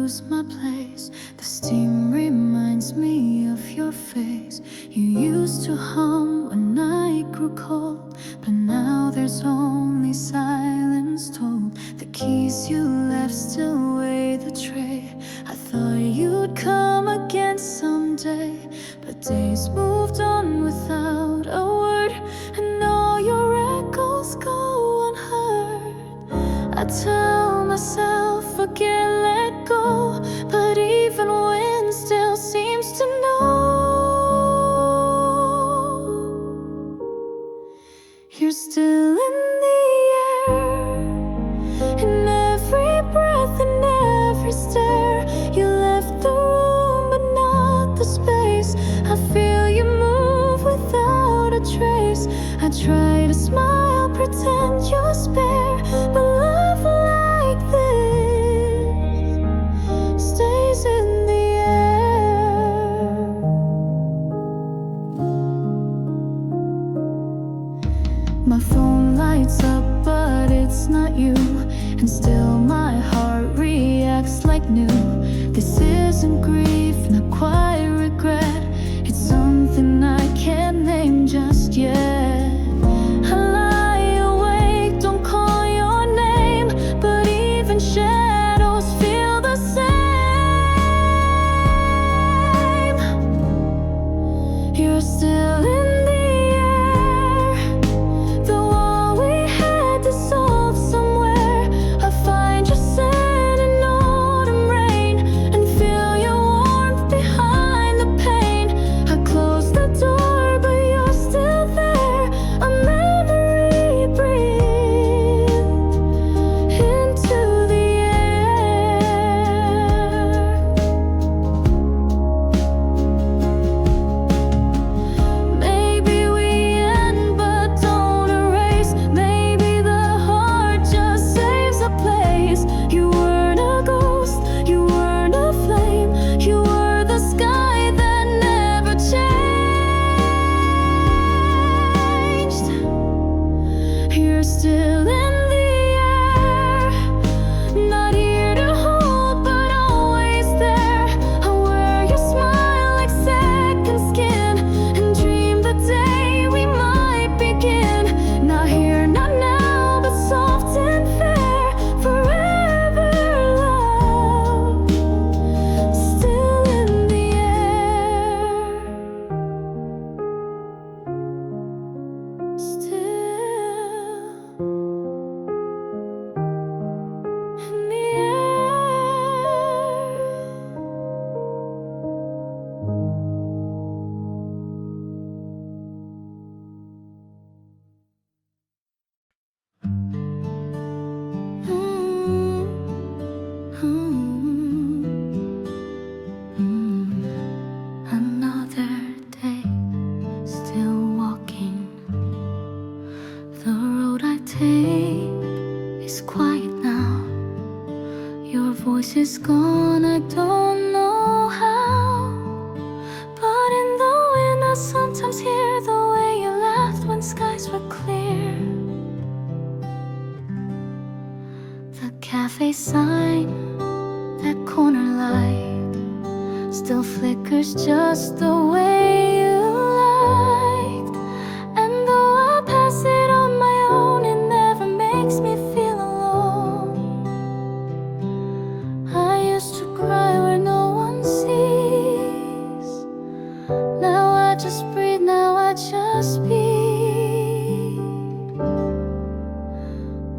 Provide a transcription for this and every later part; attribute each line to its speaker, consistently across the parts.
Speaker 1: lose my place. The steam reminds me of your face. You used to hum when I grew cold, but now there's only silence told. The keys you left still weigh the tray. I thought you'd come again someday, but days moved on without a word, and all your echoes go unheard. I tell myself forget, let go, but even wind still seems to know. You're still in the air, in every breath and every stare. You left the room but not the space. I feel you move without a trace. I try to smile, pretend you're spare, but love like this stays in the air. My phone lights up but it's not you, and still my heart reacts like new. This isn't grief, not quite regret. It's something I can't name just yet. I lie awake, don't call your name, but even shadows feel the same. You're still in the air, the wall we had dissolved somewhere. I find you sand in autumn rain, and feel your warmth behind the pain. I close the door but you're still there. A memory breathed into the air. Maybe we end but don't erase. Maybe the heart just saves a place. You weren't a ghost, you weren't a flame. You were the sky that never changed. You're still in the air, not here to hold but always there. I wear your smile like second skin, and dream the day we might begin. Not here, not now, but soft and fair. Forever love, still in the air. Still in the Another day, still walking. The road I take is quiet now. Your voice is gone, I don't know how. But in the wind I sometimes hear the way you laughed when skies were clear. The cafe sign, that corner light, still flickers just the way you liked. And though I pass it on my own, it never makes me feel alone. I used to cry where no one sees. Now I just breathe, now I just be.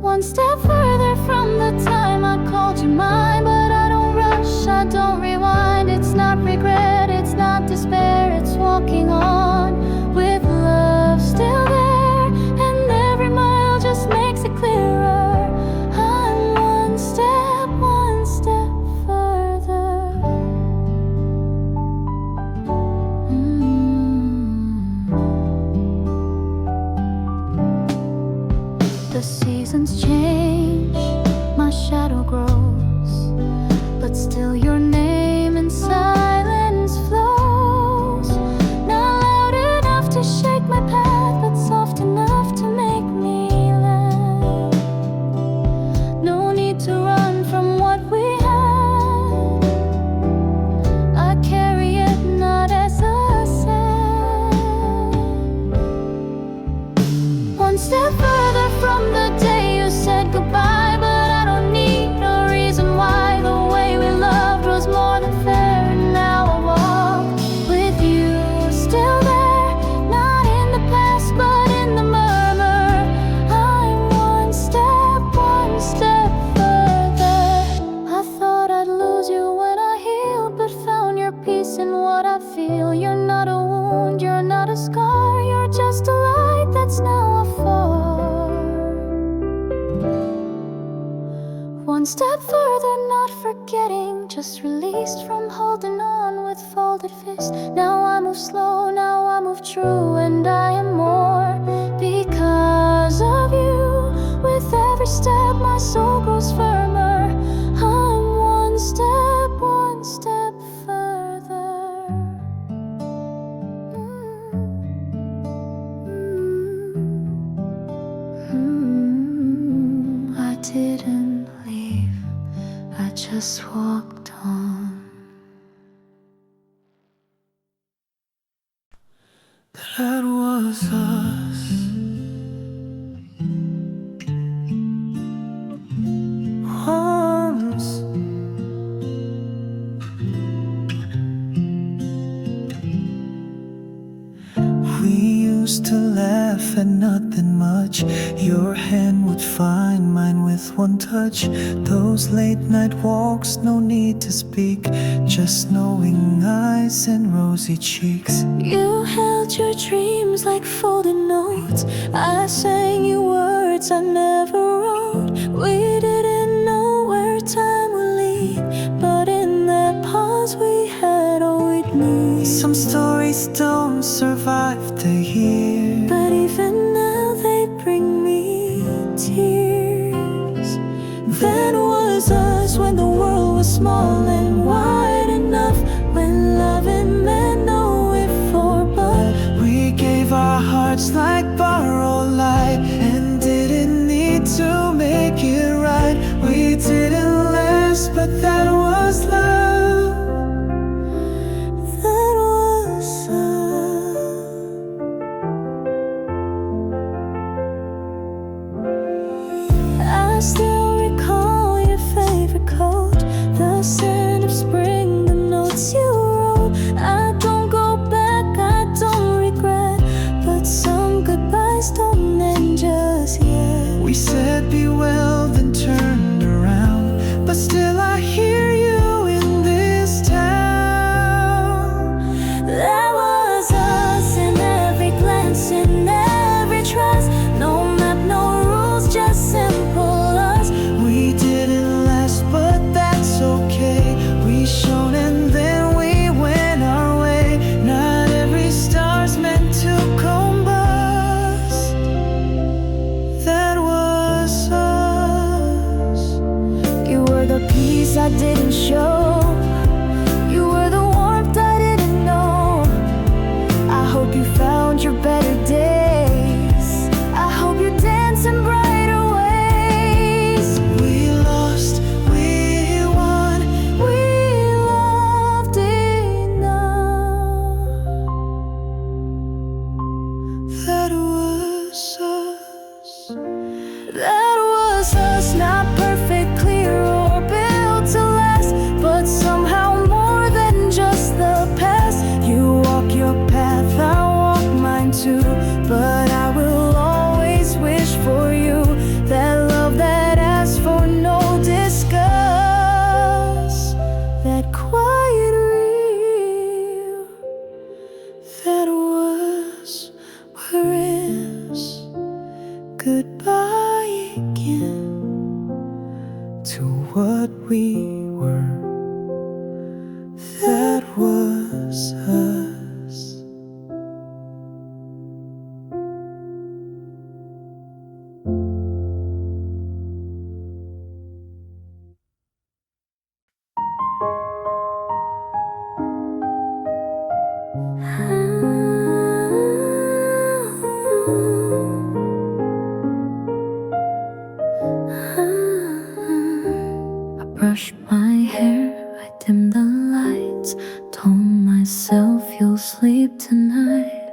Speaker 1: One step further from the time I called you mine, but I don't rush, I don't rewind. It's not regret, it's not despair, it's walking on with love still there, and every mile just makes it clearer. I'm one step further. peace in what I feel. You're not a wound, you're not a scar, you're just a light that's now afar. One step further, not forgetting, just released from holding on with folded fists. Now I move slow, now I move true, and I am more because of you. With every step my soul grows firmer. I'm one step further. I didn't leave, I just walked on.
Speaker 2: That was us. Once we used to laugh at nothing much. Your hand would find mine with one touch. Those late night walks, no need to speak, just knowing eyes and rosy cheeks.
Speaker 1: You held your dreams like folded notes. I sang you words I never wrote. We didn't know where time would lead, but in that pause we had all we'd need.
Speaker 2: Some stories don't survive the year,
Speaker 1: but even now they bring me tears. That was us when the world was small and wide enough, when loving meant no if or but.
Speaker 2: we gave our hearts like borrowed light and didn't need to make it right. We didn't last, but that was love.
Speaker 1: That was us. I still recall your favorite coat, the scent of spring, the notes you wrote. I don't go back, I don't regret, but some goodbyes don't end just yet.
Speaker 2: We said be well, then turned around, but still I hear you in this town.
Speaker 1: That was us in every glance, in every trust. No map, no rules, just simple us.
Speaker 2: We didn't last, but that's okay. We shone and then we went our way. Not every star's meant to combust. That was us.
Speaker 1: You were the peace I didn't show. You were the warmth I didn't know. I hope you found your better days. I hope you're dancing brighter ways.
Speaker 2: We lost, we won.
Speaker 1: We loved enough.
Speaker 2: That was us.
Speaker 1: That was us, not perfect, clear, or built to last, but somehow more than just the past. You walk your path, I walk mine too, but I will always wish for you that love that asks for no discuss, that quiet real. That was where is goodbye again
Speaker 2: To what we were. That was us.
Speaker 1: I brush my hair, I dim the lights, told myself you'll sleep tonight.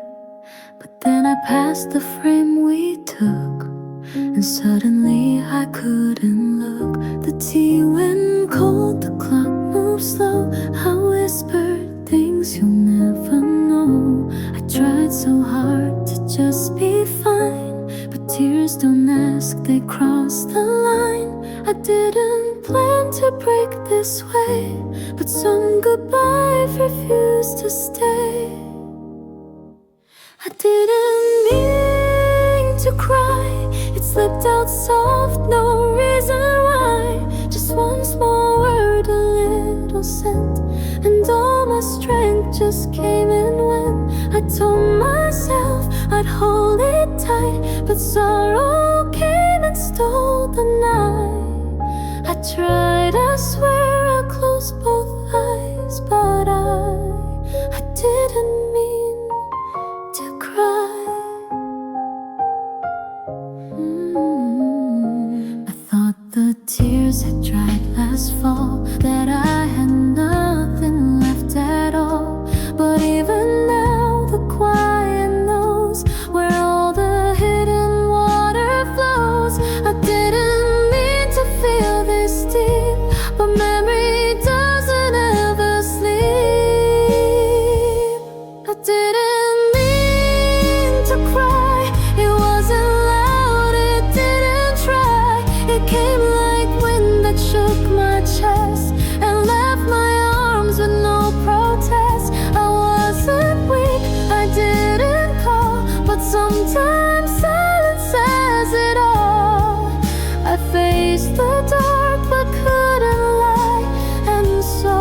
Speaker 1: But then I passed the frame we took, and suddenly I couldn't look. The tea went cold, the clock moved slow. I whispered things you'll never know. I tried so hard to just be fine, but tears don't ask, they cross the line. I didn't plan to break this way, but some goodbyes refuse to stay. I didn't mean to cry, it slipped out soft, no reason why. Just one small word, a little scent, and all my strength just came in when I told myself I'd hold it tight. But sorrow came and stole the night. I tried, I swear I closed both eyes, but I didn't mean to cry. I thought the tears had dried last fall, that I had nothing left at all. But even now the quiet knows where all the hidden water flows. I didn't mean to feel this deep, but memory doesn't ever sleep. I didn't mean to cry, it wasn't loud, it didn't try. It came like wind that shook my chest and left my arms with no protest. I wasn't weak, I didn't call, but sometimes silence says it all. I faced the dark but couldn't lie, and so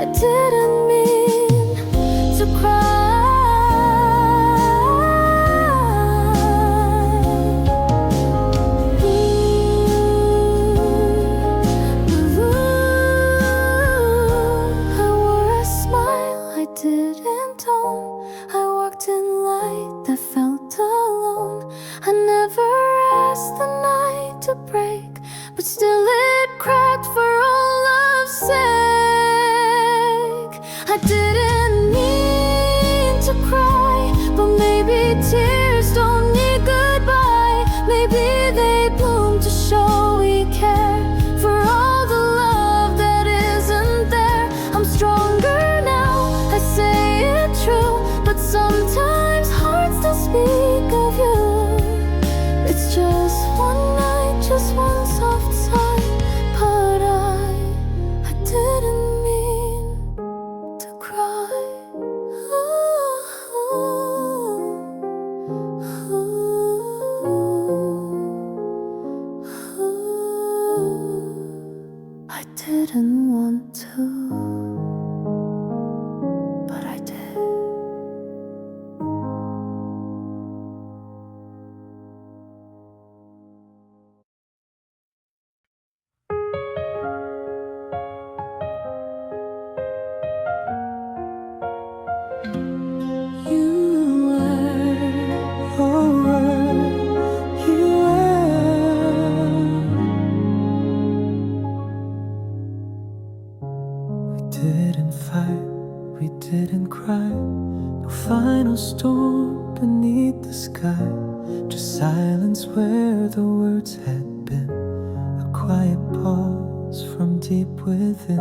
Speaker 1: I didn't mean to cry. I wore a smile I didn't own, I walked in light that felt alone. I never asked the night to break, but still it cracked for all love's sake. I didn't mean to cry, but maybe tears don't need goodbye. Maybe they bloom to show we care for all the love that isn't there. I'm stronger now, I say it true, but sometimes hearts still speak of you. It's just one night, just one soft sigh, but I didn't mean to cry. I didn't want to, but I did. You were, oh, you were. We didn't fight, we didn't cry. No final storm beneath the sky, just silence where the words had been. A quiet pause from deep within.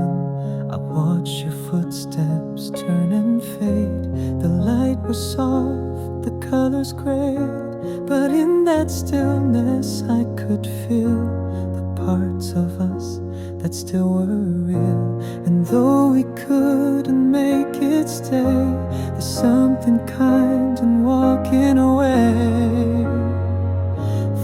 Speaker 1: I watched your footsteps turn and fade. The light was soft, the colors great, but in that stillness I could feel the parts of us that still were real. And though we couldn't make it stay, there's something kind in walking away.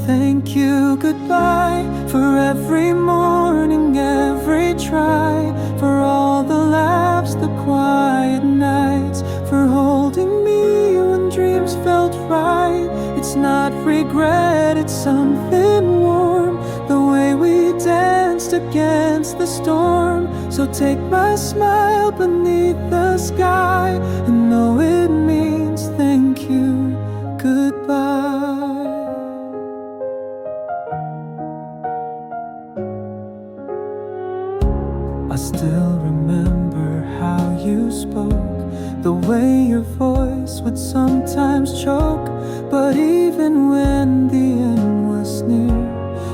Speaker 1: Thank you, goodbye, for every morning, every try, for all the laughs, the quiet nights, for holding me when dreams felt right. It's not regret, it's something warm, the way we danced against the storm. So take my smile beneath the sky and know it means thank you, goodbye. I still remember how you spoke, the way your voice would sometimes choke. But even when the end was near,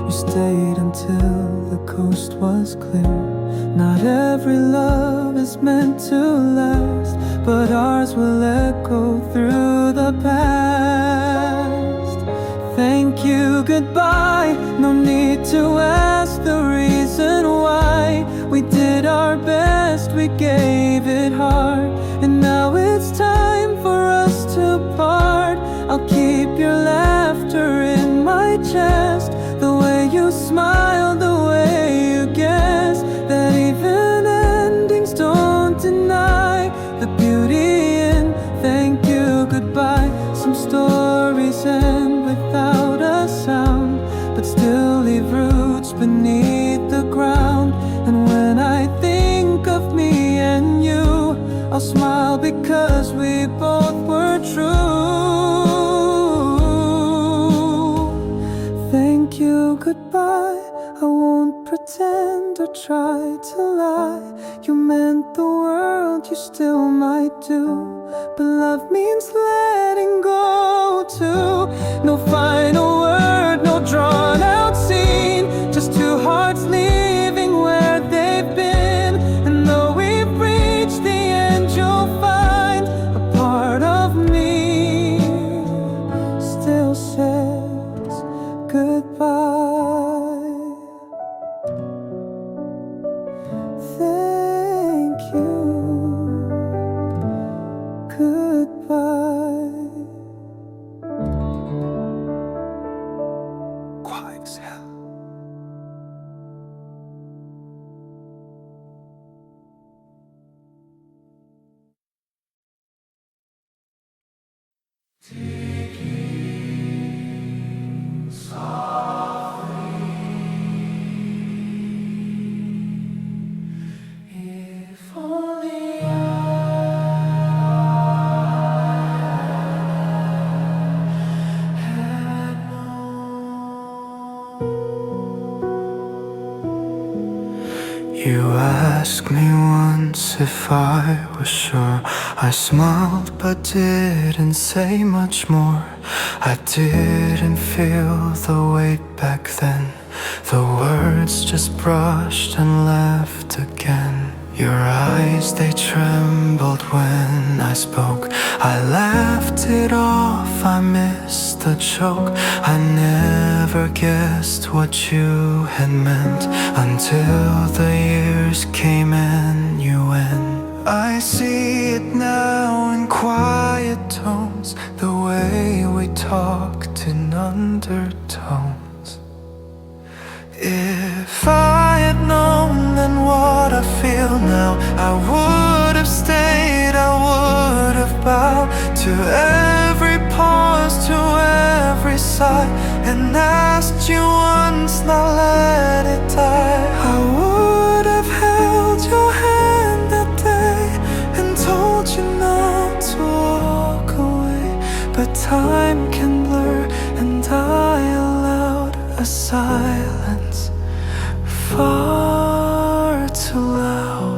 Speaker 1: you stayed until the coast was clear. Not every love is meant to last, but ours will echo through the past. Thank you, goodbye, no need to ask the reason
Speaker 2: reason why. We did our best, we gave it hard, and now it's time for us to part. I'll keep your laughter in my chest, the way you smile, the way you guess that even endings don't deny the beauty in thank you, goodbye. Some stories end without a sound, but still leave roots beneath the ground. And when I think of me and you, I'll smile because we both were true. Thank you, goodbye. I won't pretend or try to lie. You meant the world, you still might do, but love means letting go too. No final word, no drawn out scene, just two hearts leaving where they've been. And though we've reached the end, you'll find a part of me still says goodbye. Thank you, goodbye. Quiet as hell. If only had known. You asked me once if I was sure. I smiled but didn't say much more. I didn't feel the weight back then. The words just brushed and left again. Your eyes, they trembled when I spoke. I laughed it off, I missed the joke. I never guessed what you had meant until the years came and you went. I see it now in quiet tones, the way we talked in undertones. If I had known then what I feel now, I would have stayed, I would have bowed to every pause, to every sigh, and asked you once, not let it die. I would have held your hand that day and told you not to walk away, but time can blur and I allowed a silence far too loud.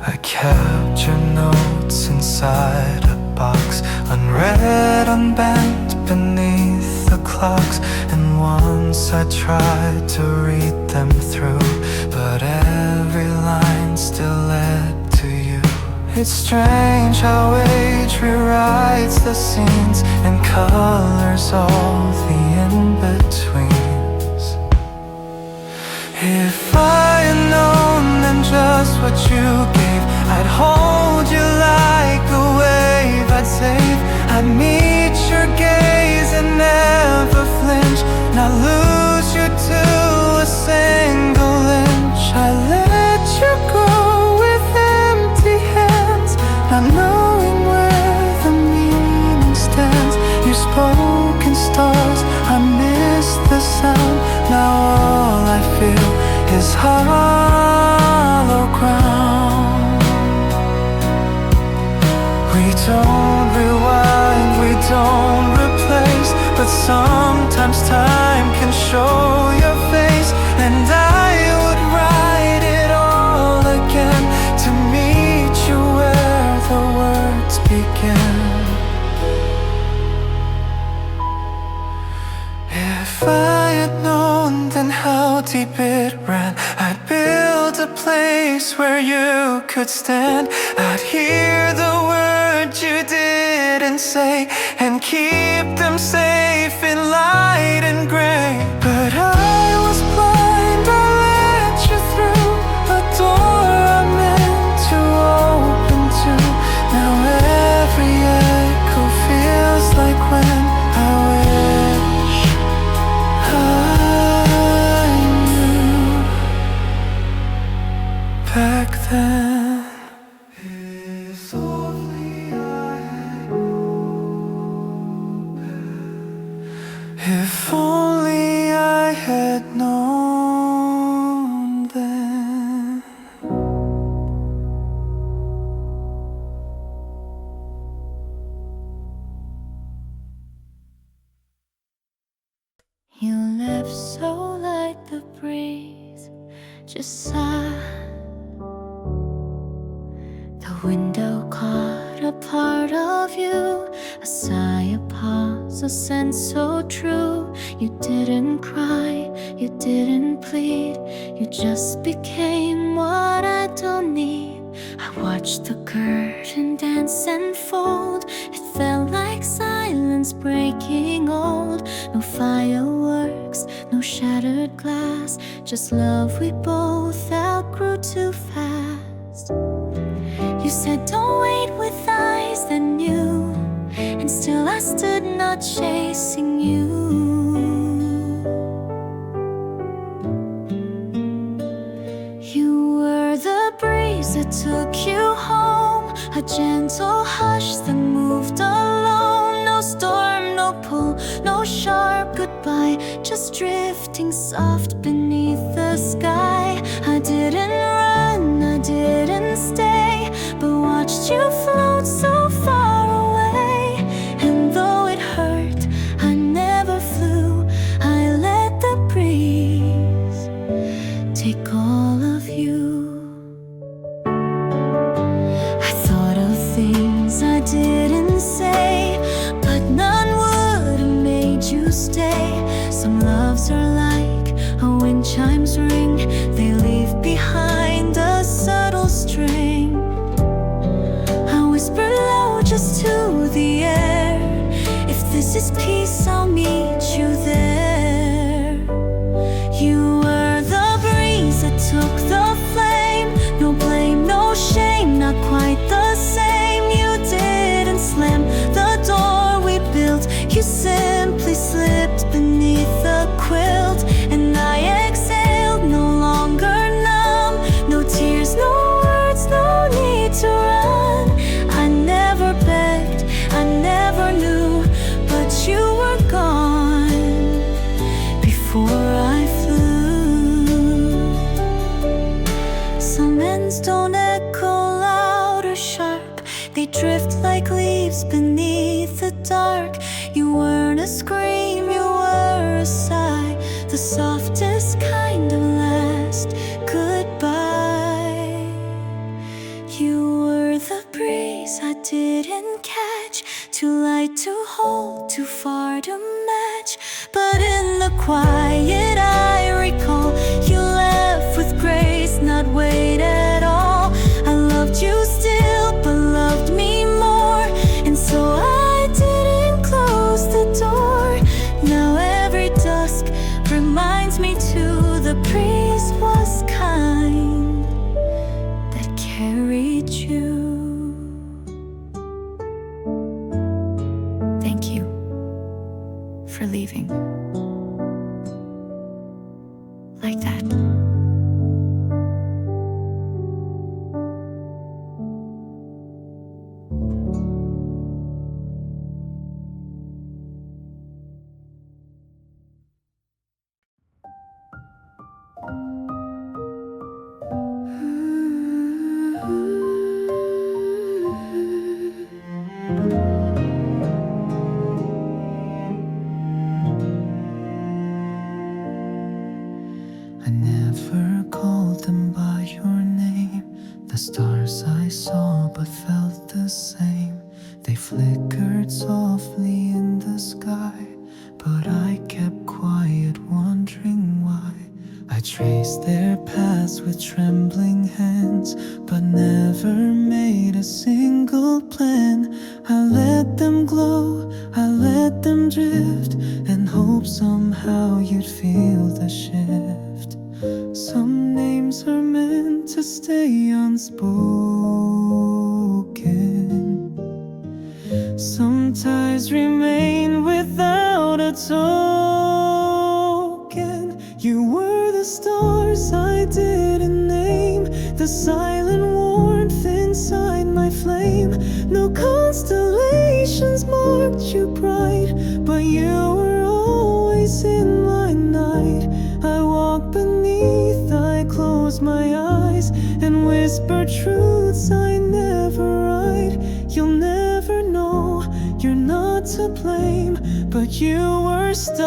Speaker 2: I kept your notes inside a box, unread, unbent beneath the clocks. And once I tried to read them through, but every line still led to you. It's strange how age rewrites the scenes and colors all the in-betweens. If I had known then just what you gave, I'd hold you like a wave, I'd save, I'd meet your gaze and never flinch, not lose you to a single inch. I let you go with empty hands, not knowing where the meaning stands. Your spoken stars, I miss the sound. Now all I feel is hollow ground. We don't rewind, we don't replace, but sometimes time can show your face. And I would write it all again to meet you where the words begin. If I had known then how deep it ran, I'd build a place where you could stand. I'd hear the words you didn't say and keep them safe in light and gray. But I was blind, I let you through a door I meant to open to. Now every echo feels like when I wish I knew back then. If only I had known then. If only I had known then.
Speaker 1: You left so like the breeze, just sigh. The window caught a part of you, a sigh, a pause, a sense so true. You didn't cry, you didn't plead, you just became what I don't need. I watched the curtain dance and fold. It felt like silence breaking old. No fireworks, no shattered glass, just love we both outgrew too fast. You said don't wait with eyes that knew, and still I stood not chasing you. You were the breeze that took you home, a gentle hush that moved alone. No storm, no pull, no sharp goodbye, just drifting soft beneath the sky. I didn't run, I didn't stay, but watched you float so far away. And though it hurt, I never flew, I let the breeze take all of you. I thought of things I didn't say, but none would have made you stay. Some loves are like a wind chimes ring, they leave behind a subtle string. I whisper low just to the air, if this is peace, I'll meet you there. You were the breeze that took the flame, no blame, no shame, not quite the same. You didn't slam the door we built, you simply slipped beneath the quilt. And I exhaled, no longer numb, no tears, no words, no need to run. I never begged, I never knew, but you were gone before I flew. Some ends don't echo loud or sharp, they drift like leaves beneath the dark. You weren't a scream, you were a sigh, the softest kind of last goodbye. You were the breeze I didn't catch, too light to hold, too far to match. But in the quiet I recall, you left with grace, not weight at all. I loved you still, but loved me more, and so I didn't close the door. Now every dusk reminds me too, the breeze was kind that carried you. Thank you for leaving like that.
Speaker 2: I never called them by your name. The stars I saw but felt the same. They flickered softly in the sky, but I kept quiet, wondering why. I traced their paths with trembling hands, but never made a single plan. I let them glow, I you'd feel the shift. Some names are meant to stay unspoken. Some ties remain without a token. You were the stars I didn't name, the silent warmth inside my flame. No constellations marked you bright, but you were always in my night. I walk beneath, I close my eyes, and whisper truths I never write. You'll never know, you're not to blame, but you were stars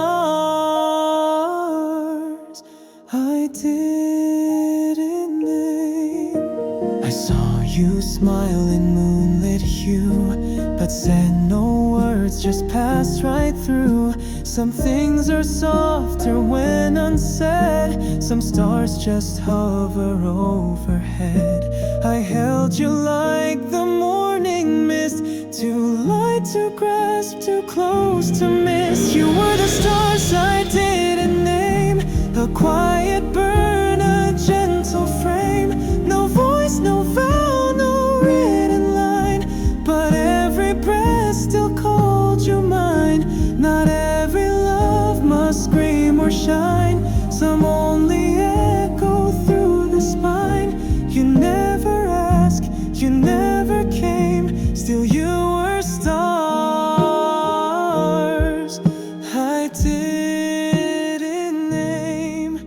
Speaker 2: I didn't name. I saw you smile in moonlit hue, but said no words, just passed right through. Some things are softer when unsaid, some stars just hover overhead. I held you like the morning mist, too light to grasp, too close to miss. You were the stars I didn't name, a quiet burn, a gentle frame. No voice, no vow, no written line, but every breath still called you mine. Not every love must scream or shine, some only echo through the spine. You never asked, you never came, still you were stars I didn't name.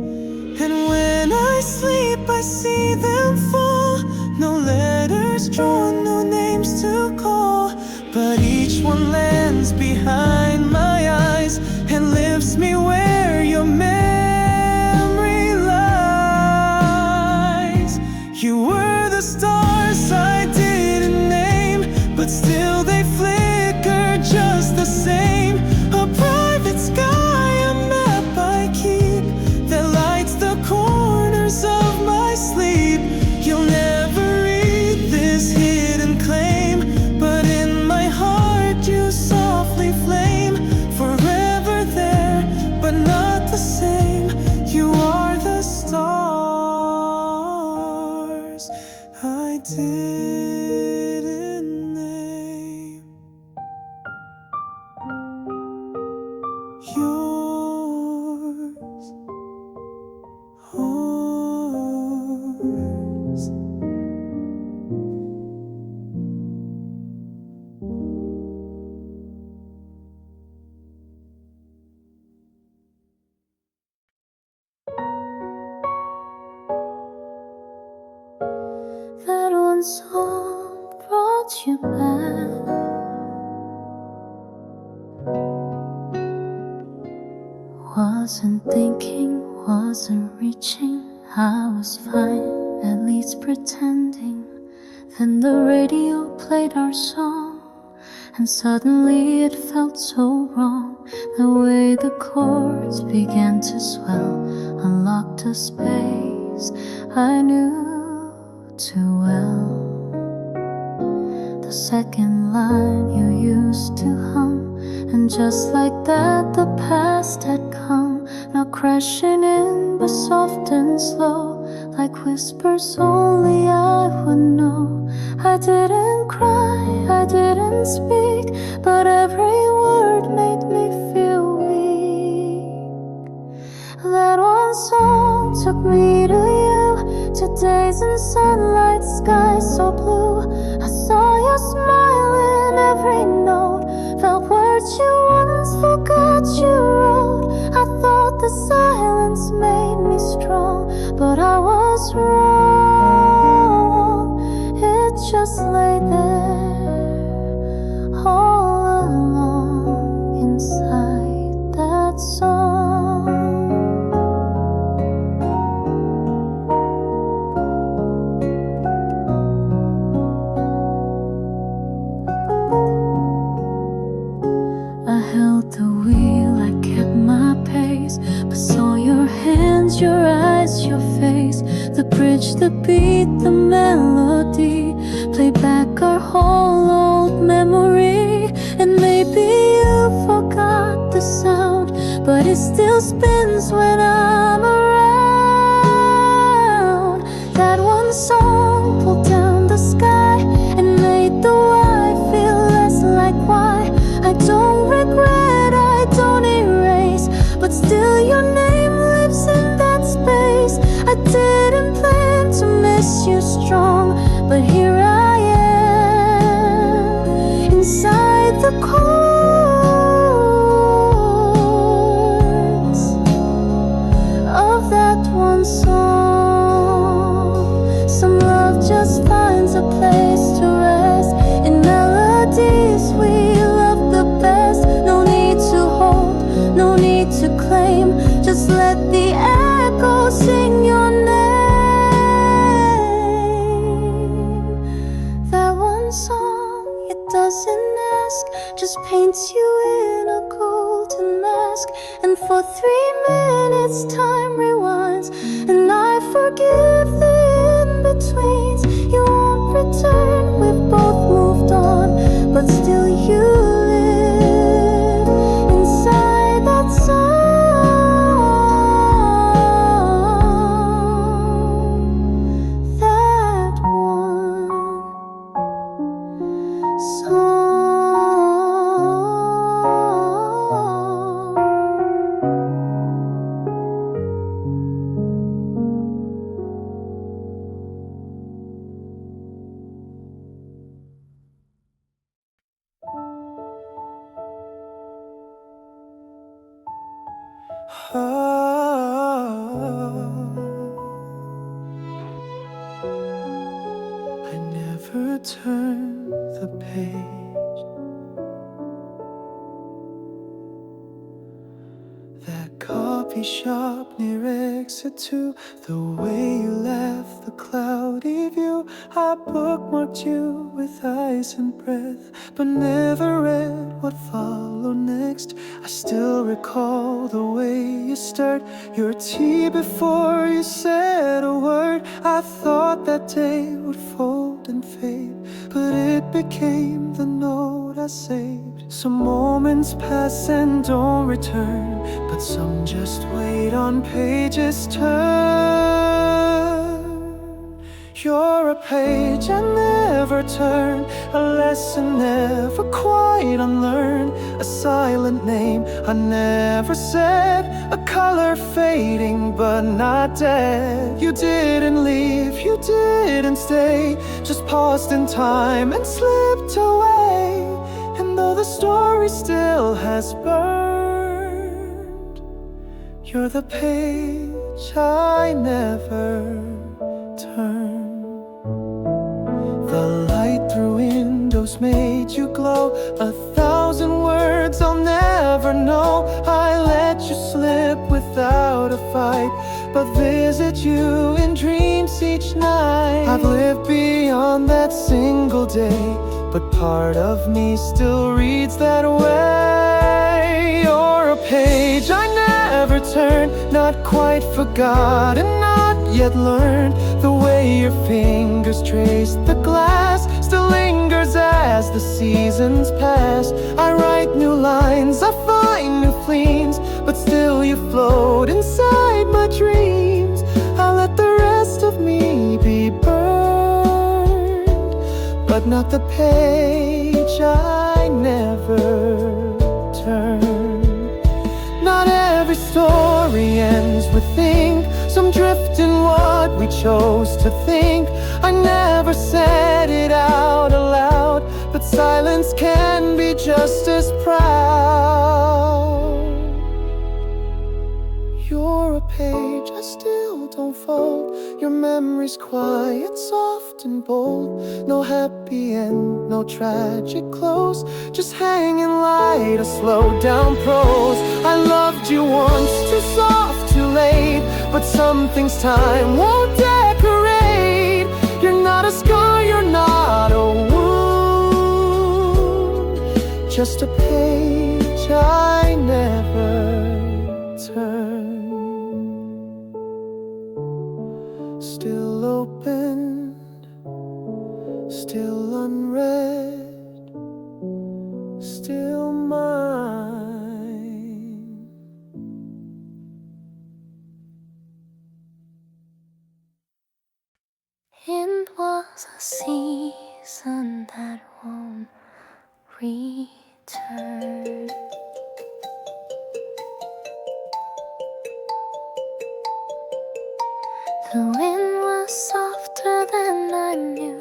Speaker 2: And when I sleep I see them fall, no letters drawn, no names to call, but each one lands behind my eyes and lifts me where your memory lies. You were the stars I didn't name, but still they flicker just the same. A private sky, a map I keep, that lights the corners of my sleep. You'll never read this hidden claim, but in my heart you softly flame. Forever there, but not the same. You are the stars I didn't name. Yours, ours.
Speaker 1: That one song brought you back. Wasn't thinking, wasn't reaching, I was fine, at least pretending. Then the radio played our song, and suddenly it felt so wrong. The way the chords began to swell unlocked a space I knew too well. The second line you used to hum, and just like that the past had come, now crashing in but soft and slow, like whispers only I would know. I didn't cry, I didn't speak, but every word made me feel weak. That one song took me to you, to days in sunlight, sky so blue. I saw your smile in every note, felt words you once forgot you wrote. I thought the silence made me strong, but I was wrong. It just lay there all along inside that song. I held the wheel, I kept my pace, but saw your hands, your eyes, your face. The bridge, the beat, the melody, play back our whole old memory. And maybe you forgot the sound, but it still spins when I'm around. That one song pulled down the sky and made the why feel less like why. I don't regret, I don't erase, but still your name lives in that space. I didn't plan to miss you strong, but here I am inside the chords of that one song. Some love just finds a place to rest in melodies we love the best. No need to hold, no need to claim, just let the echo sing your name. That one song, it doesn't ask, just paints you in a golden mask. And for 3 minutes time rewinds, and I forgive the in-betweens. You won't return, we've both moved on, but still you live inside that song. That one song.
Speaker 2: I never turn the page. That coffee shop near exit 2, the way you left the cloudy view. I bookmarked you with ice and breath, but never read what followed next. I still recall the way you stirred your tea before you said a word. I thought that day would fold and fade, but it became the note I saved. Some moments pass and don't return, but some just wait on pages turn. You're a page I never turn, a lesson never quite unlearned, a silent name I never said, a color fading but not dead. You didn't leave, you didn't stay, just paused in time and slipped away. And though the story still has burned, you're the page I never turned. The light through windows made you glow, 1,000 words I'll never know. I let you slip without a fight, but visit you in dreams each night. I've lived beyond that single day, but part of me still reads that way. You're a page I never turned, not quite forgotten, not yet learned. The way your fingers trace the glass still lingers as the seasons pass. I write new lines, I find new fleams, but still you float inside my dreams. I let the rest of me be burned, but not the page I never turned. Not every story ends with ink, some drift in what we chose to think. I never said it out aloud, but silence can be just as proud. You're a page I still don't fold, your memory's quiet, soft and bold. No happy end, no tragic close, just hanging light, a slowed down prose. I loved you once, too soft, too late, but some things time won't decorate. You're not a scar, you're not a wound, just a page I never turned. Still opened, still unread, still mine.
Speaker 1: The season that won't return. The wind was softer than I knew.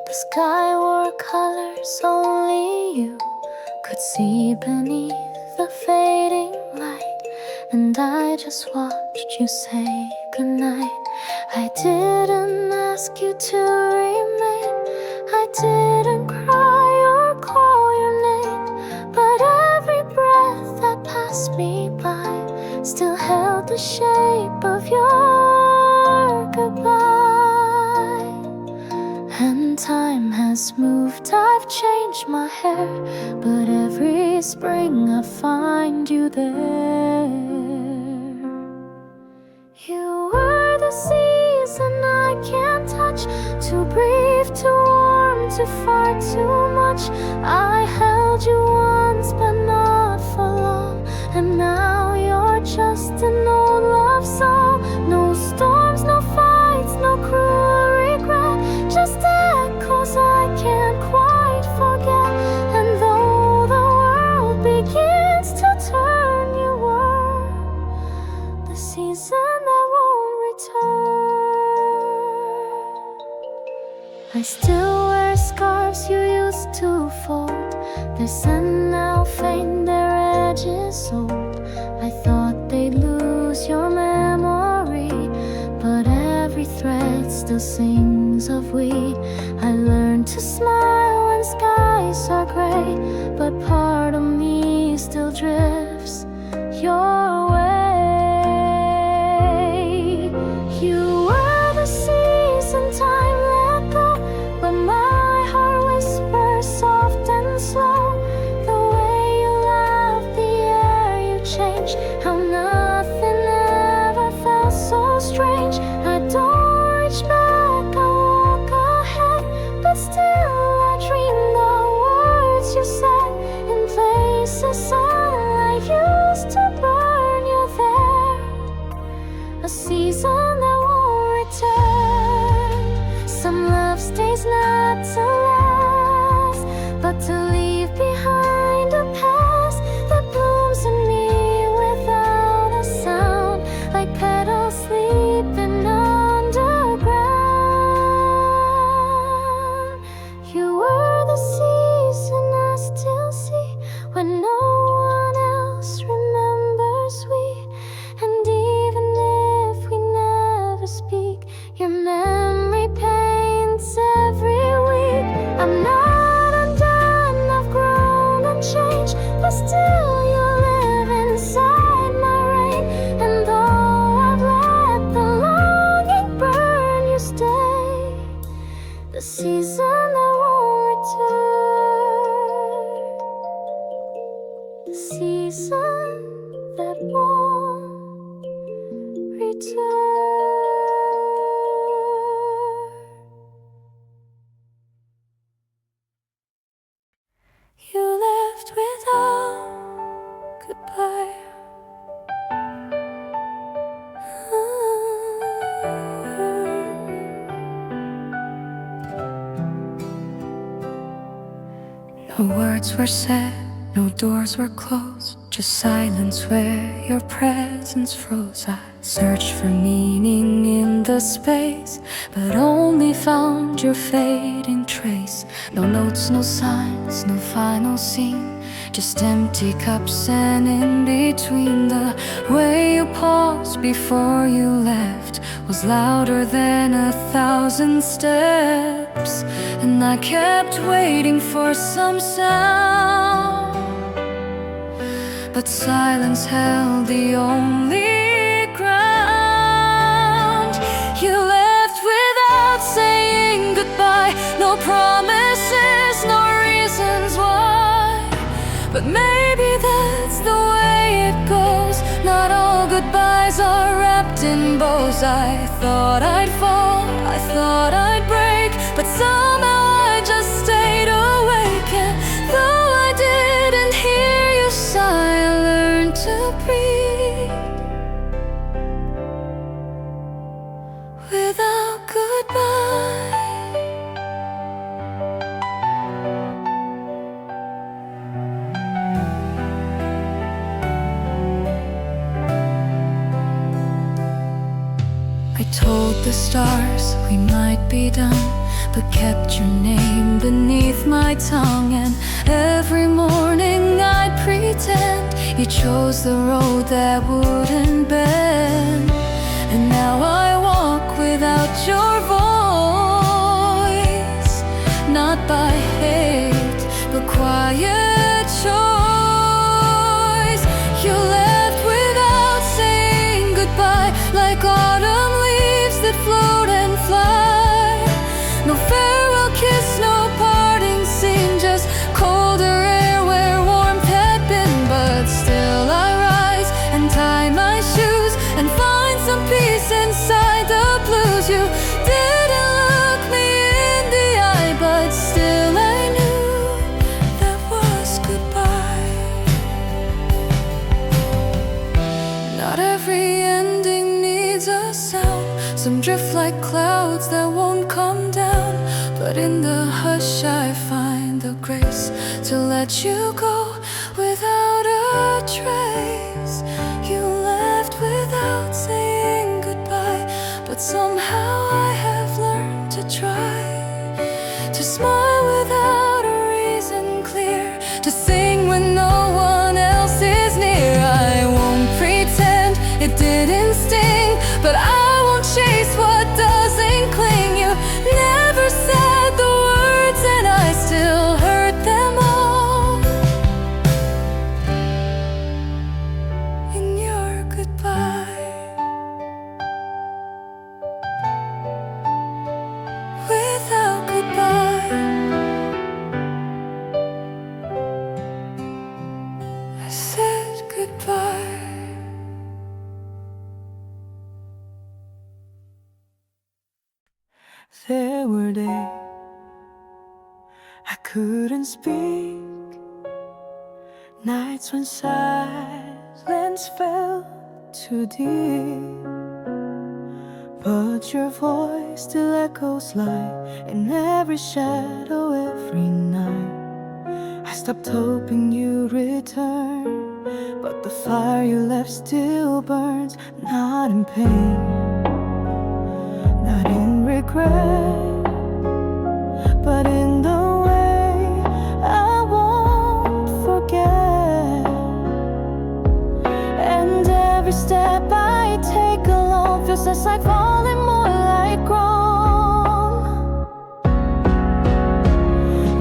Speaker 1: The sky wore colors only you could see beneath the fading light. And I just watched you say goodnight. I didn't ask you to remain. I didn't cry or call your name. But every breath that passed me by still held the shape of your goodbye. And time has moved, I've changed my hair, but every spring I find you there. You were the season I can't touch, too brief, too warm, too far, too much. I held you once, but not for long. And now you're just an old love song. No storms, no fights, no cruel regret, just echoes I can't quite forget. And though the world begins to turn, you were the season that won't return. I still wear scarves you used to fold. Their scent now faint, their edges old. I thought they'd lose your memory, but every thread still sings of we. I learned to smile when skies are gray, but part of me still drifts your way. You were the season time let go, but my heart whispers soft and slow. The way you laugh, the air you change, how nothing ever felt so strange. I don't reach back, I walk ahead, but still I dream the words you said. In places sunlight used to burn, you're there. A season that won't return. Some love stays not to last, but to leave behind a past that blooms in me without a sound, like petals sleeping underground. You were the season I still see when no one else remembers we. And even if we never speak, your memory paints every week. I'm not undone, I've grown and changed, but still you live inside my rain. And though I've let the longing burn, you stay. The season that won't return. The season that won't return. You left without goodbye. No words were said, no doors were closed, just silence where your presence froze. I searched for meaning in the space, but only found your fading trace. No notes, no signs, no final scene, just empty cups, and in between, the way you paused before you left was louder than 1,000 steps. And I kept waiting for some sound, but silence held the only ground. You left without saying goodbye, no promises, no reasons why. But maybe that's the way it goes. Not all goodbyes are wrapped in bows. I thought I'd fall, I thought I'd break, but somehow I just stayed awake. And though I didn't hear you sigh, I learned to breathe without goodbye. I told the stars we might be done, but kept your name beneath my tongue. And every morning I'd pretend you chose the road that wouldn't bend. And now I walk without your voice, not by hate, but quiet choice. You left without saying goodbye, like autumn leaves that float and fly. No farewell kiss, no parting scene, just colder air where warmth had been. But still I rise and tie my shoes and find some peace inside the blues. You didn't look me in the eye, but still I knew that was goodbye. Not every ending needs a sound. Some drift like clouds that won't come down. But in the hush I find the grace to let you go without a trace. You left without saying goodbye, but somehow I have learned to try to smile without a reason clear, to sing when no one else is near. I won't pretend it didn't sting, but I won't chase what doesn't cling. You never said the words and I still heard them all in your goodbye. Without goodbye, I said goodbye.
Speaker 2: There were days I couldn't speak, nights when silence felt too deep, but your voice still echoes light in every shadow every night. I stopped hoping you'd return, but the fire you left still burns, not in pain, not in regret, but in the way I won't forget. And every step I take alone feels less like falling, more like grown.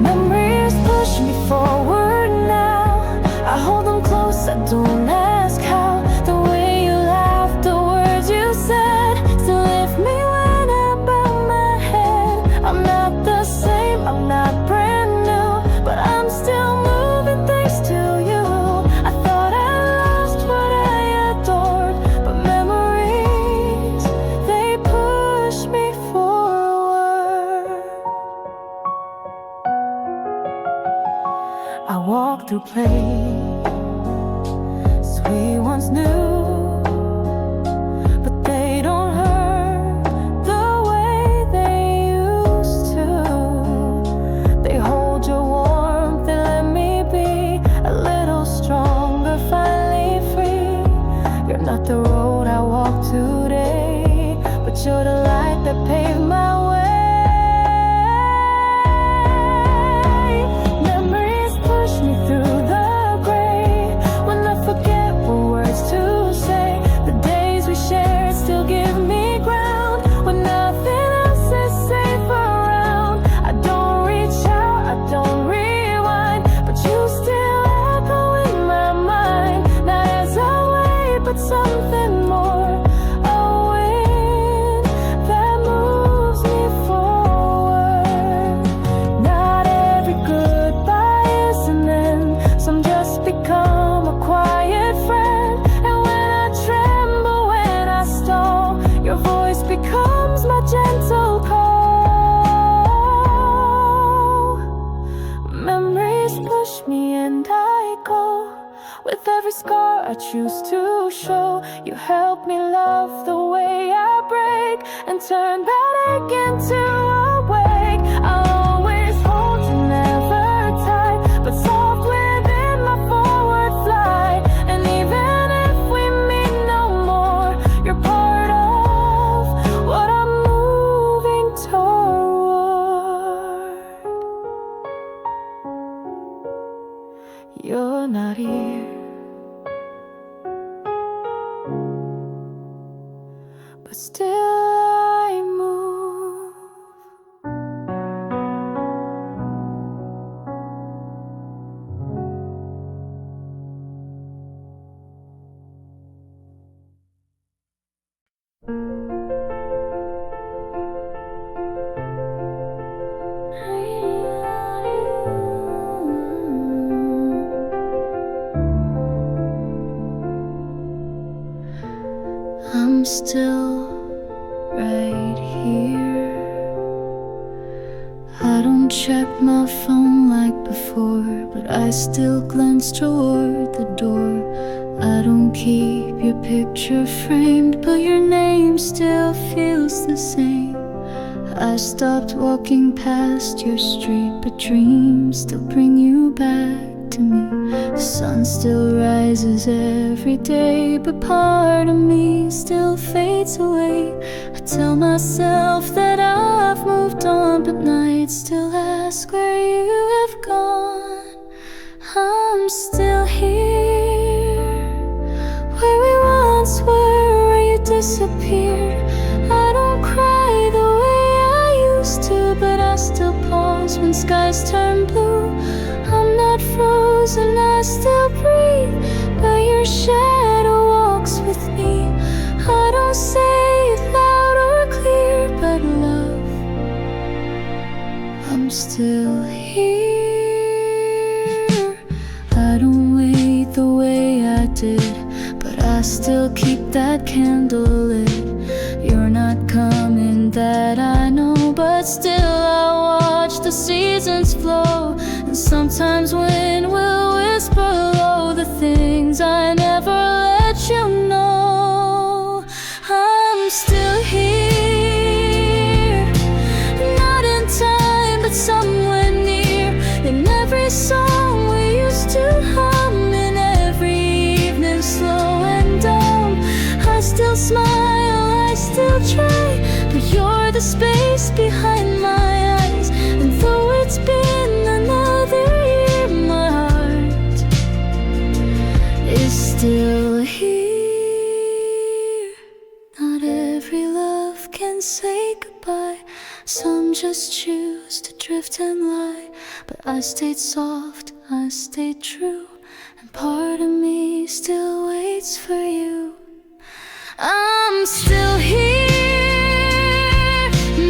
Speaker 2: Memories push me forward now, I hold them close, I don't ask how. The way you laughed, the words you said still lift me when I bow my head. I'm not the same, I'm not brand new, but I'm still moving thanks to you. I thought I lost what I adored, but memories, they push me forward. I walk through places we once knew, but they don't hurt the way they used to. They hold your warmth, they let me be a little stronger, finally free. You're not the road I walk today, but you're the light that paved my way. Memories push me through the gray, when I forget what words to say. The days we shared still give me ground, when nothing else is safe around. I don't reach out, I don't rewind, but you still echo in my mind. Not as a way, but something more, a wind that moves me forward. Not every goodbye is an end, some just become a quiet friend. And when I tremble, when I stall, your voice becomes my gentle call. Memories push me and I go, with every scar I choose to show. You help me love the way I break, and turn bad ache into a wake. I'll always hold you, never tight, but soft within my forward flight. And even if we meet no more, you're part of
Speaker 1: but still I move. I'm still right here. I don't check my phone like before, but I still glance toward the door. I don't keep your picture framed, but your name still feels the same. I stopped walking past your street, but dreams still bring you back to me. The sun still rises every day, but part of me still fades away. I tell myself that I've moved on, but nights still ask where you have gone. I'm still here, where we once were, where you disappeared. I don't cry the way I used to, but I still pause when skies turn blue. I'm not frozen, I still breathe, but your shadow walks with me. I don't say it loud or clear, but love, I'm still here. I don't wait the way I did, but I still keep that candle lit. You're not coming, that I know, but still I watch the seasons flow. And sometimes wind will whisper low the things I never let you know. I'm still here, not in time, but somewhere near. In every song we used to hum, in every evening slow and dumb. I still smile, I still try, but you're the space behind my eyes. And though it's been another year, my heart is still here. Not every love can say goodbye. Some just choose to drift and lie, but I stayed soft, I stayed true, and part of me still waits for you. I'm still here,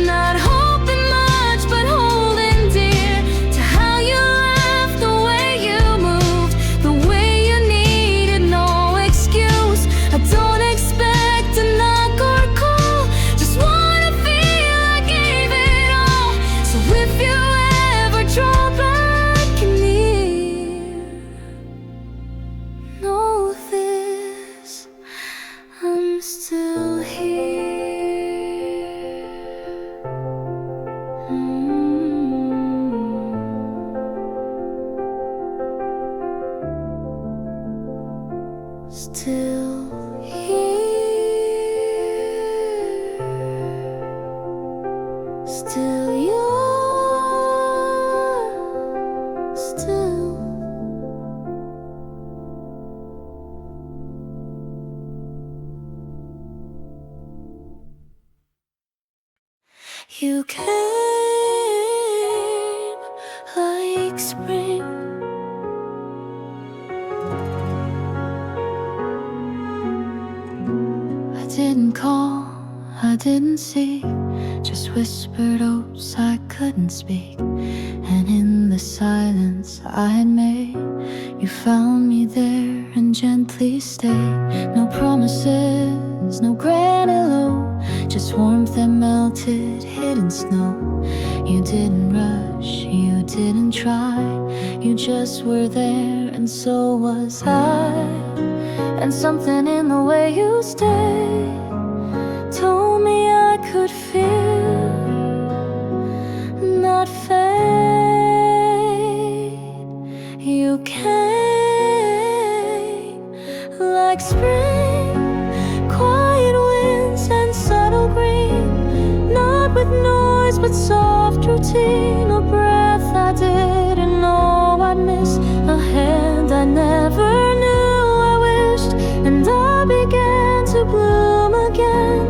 Speaker 1: not hoping much, but holding dear to how you laughed, the way you moved, the way you needed no excuse. I don't expect a knock or call, just wanna feel I gave it all. So if you ever draw back near, know this, I'm still here. Still here, still yours, still. You came like spring, I didn't call, I didn't seek, just whispered oaths I couldn't speak. And in the silence I had made, you found me there and gently stayed. No promises, no grand hello, just warmth that melted hidden snow. You didn't rush, you didn't try, you just were there, and so was I. And something in the way you stayed told me I could feel, not fade. You came like spring, quiet winds and subtle green, not with noise but soft routine. A breath I didn't know I'd miss, a hand I never knew I wished, and I began to bloom. bloom again.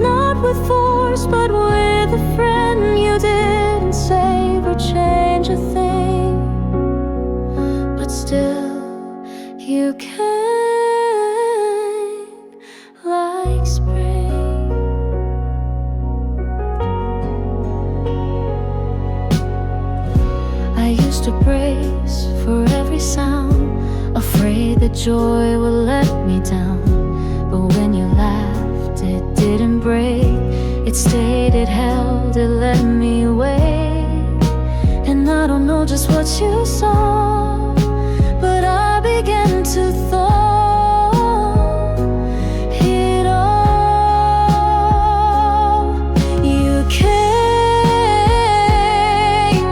Speaker 1: Not with force, but with a friend. You didn't save or change a thing, but still you came like spring. I used to brace for every sound, afraid that joy would let me down. But when you laughed, it didn't break. It stayed, it held, it let me wait. And I don't know just what you saw, but I began to thaw it all. You came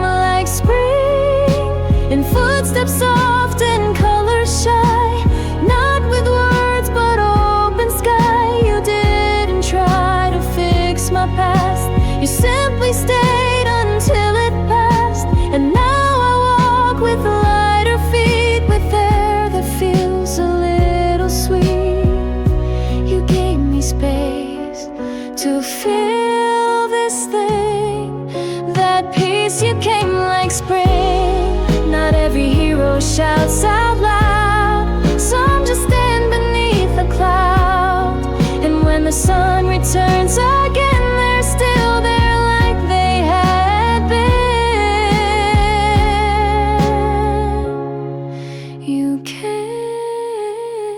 Speaker 1: like spring, in footsteps soft and colors shy. Not with words, but open sky. You didn't try to fix my past. You simply stayed until it passed. And now I walk with lighter feet, with air that feels a little sweet. You gave me space to feel this thing, that peace. You came like spring. Not every hero shouts out loud, some just stand beneath a cloud. And when the sun returns again, they're still there like they had been. You came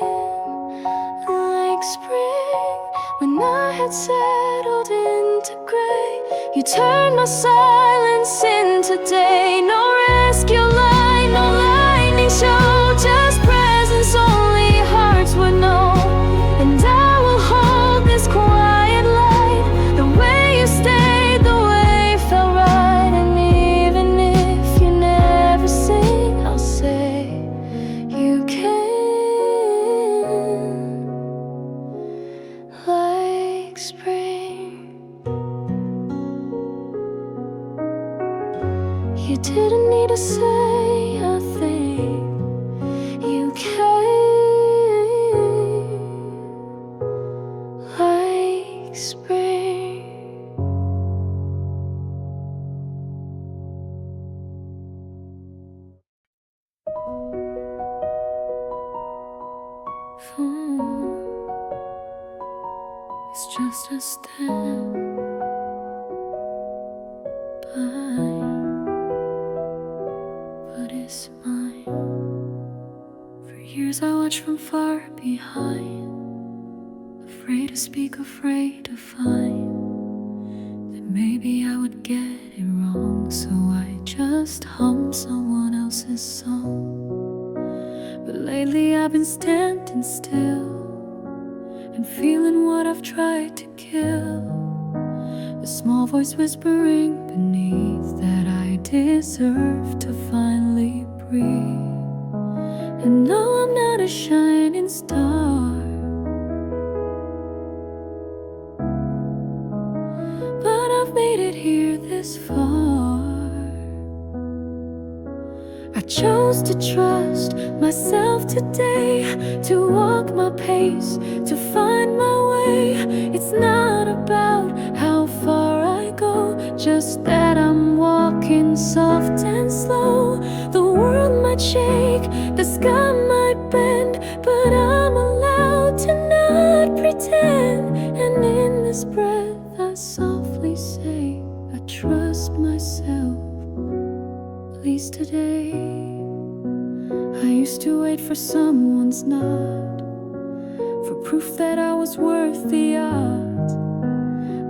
Speaker 1: like spring, when I had settled into gray. You turned my silence into day. No rescue line, no lightning show, just presence only hearts would know. And I will hold this quiet light, the way you stayed, the way felt right. And even if you never sing, I'll say you came like spring. You didn't need to say a thing. You came like spring. It's just a step by, but it's mine. For years I watched from far behind, afraid to speak, afraid to find that maybe I would get it wrong. So I just hummed someone else's song. But lately I've been standing still and feeling what I've tried to kill. A small voice whispering beneath that I deserve to finally breathe. And no, I'm not a shining star, but I've made it here this far. I chose to trust myself today, to walk my pace, to find my way. It's not about how far I go, just that I'm walking soft and slow. The world might shake, the sky might bend, but I'm allowed to not pretend. And in this breath I softly say, I trust myself, at least today. I used to wait for someone's nod, for proof that I was worth the odds.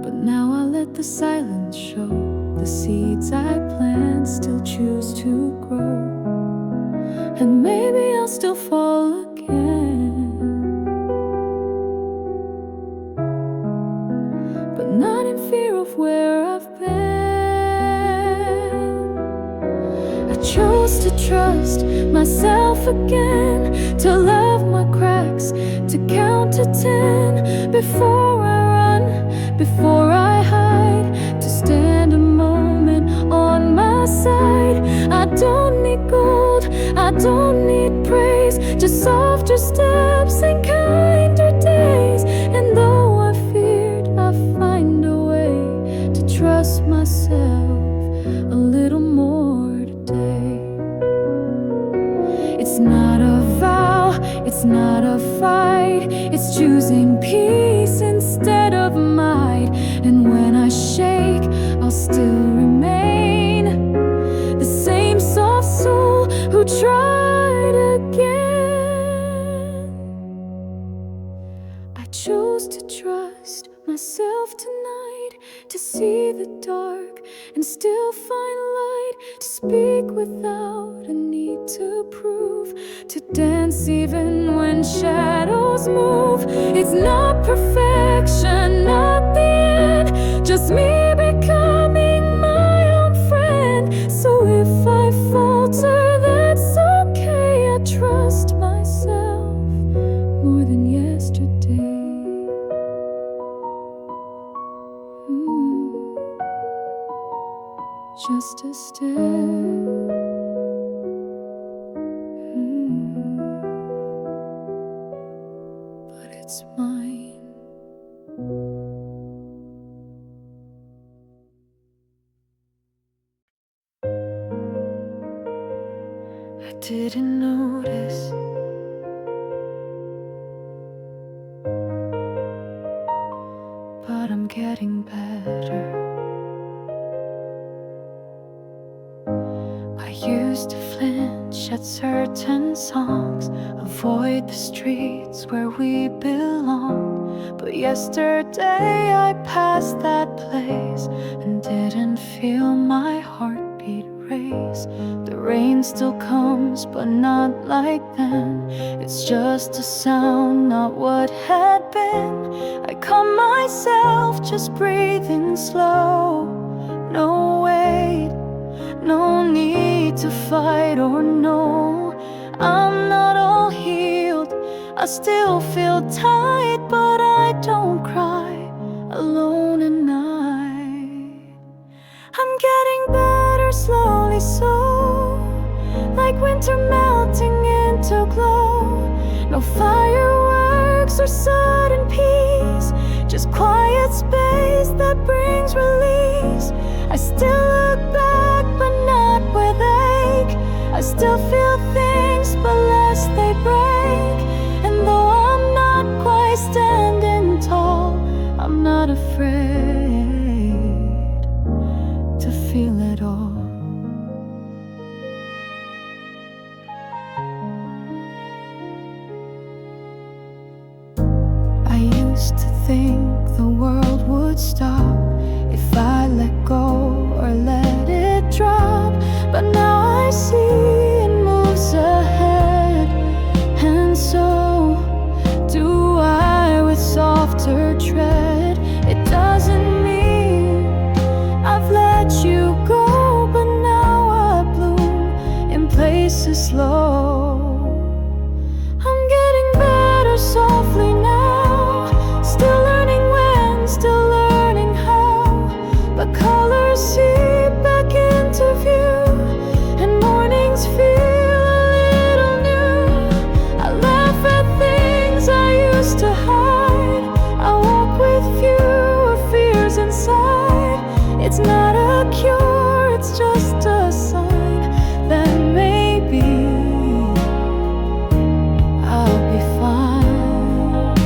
Speaker 1: But now I let the silence show, the seeds I plant still choose to grow. And maybe I'll still fall again, but not in fear of where I've been. I chose to trust myself again, to love my cracks, to count to 10 before I run, before I hide, to stand a moment on my side. I don't need gold, I don't need praise, just softer steps and kinder days. And though myself tonight to see the dark and still find light, to speak without a need to prove, to dance even when shadows move. It's not perfection, not the end, just me becoming my own friend. So if I falter, that's okay. I trust myself more than yesterday. Just a step. But it's mine. I didn't notice, but I'm getting better. I used to flinch at certain songs, avoid the streets where we belong. But yesterday I passed that place and didn't feel my heartbeat race. The rain still comes, but not like then. It's just a sound, not what had been. I calm myself, just breathing slow. No wait, no need to fight or know. I'm not all healed, I still feel tight, but I don't cry alone at night. I'm getting better slowly, so like winter melting into glow. No fireworks or sudden peace, just quiet space that brings release. I still look back, but not with ache. I still feel things, but less they break. And though I'm not quite standing tall, I'm not afraid to feel it all. I used to think the world would stop if I let go or let it drop. But now I see it moves ahead, and so do I with softer tread. It doesn't mean I've let you go, but now I bloom in places slow. I'm getting better softly now, still learning when, still learning how. But colors seep back into view, and mornings feel a little new. I laugh at things I used to hide, I walk with fewer fears inside. It's not a cure, it's just a sign that maybe I'll be fine.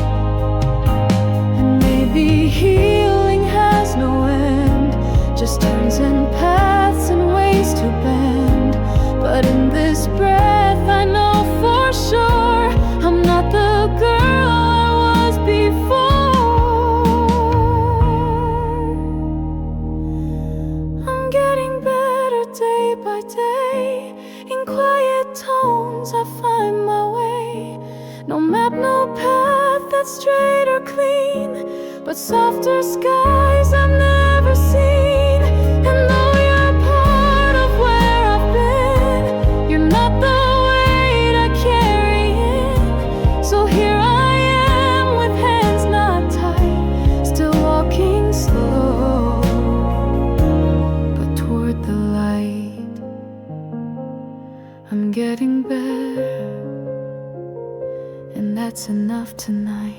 Speaker 1: And maybe healing has no end, just turns and paths and ways to bend. But in this breath I know for sure I'm not the girl I was before. I'm getting better day by day. In quiet tones I find my way. No map, no path that's straight or clean, but softer skies I've never seen. And though you're part of where I've been, you're not the weight I carry in. So here I am with hands not tight, still walking slow, but toward the light. I'm getting better, and that's enough tonight.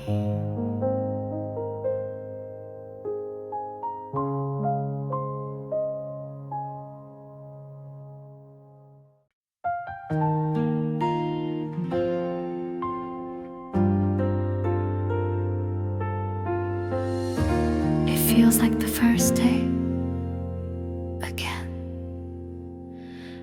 Speaker 1: It feels like the first day again.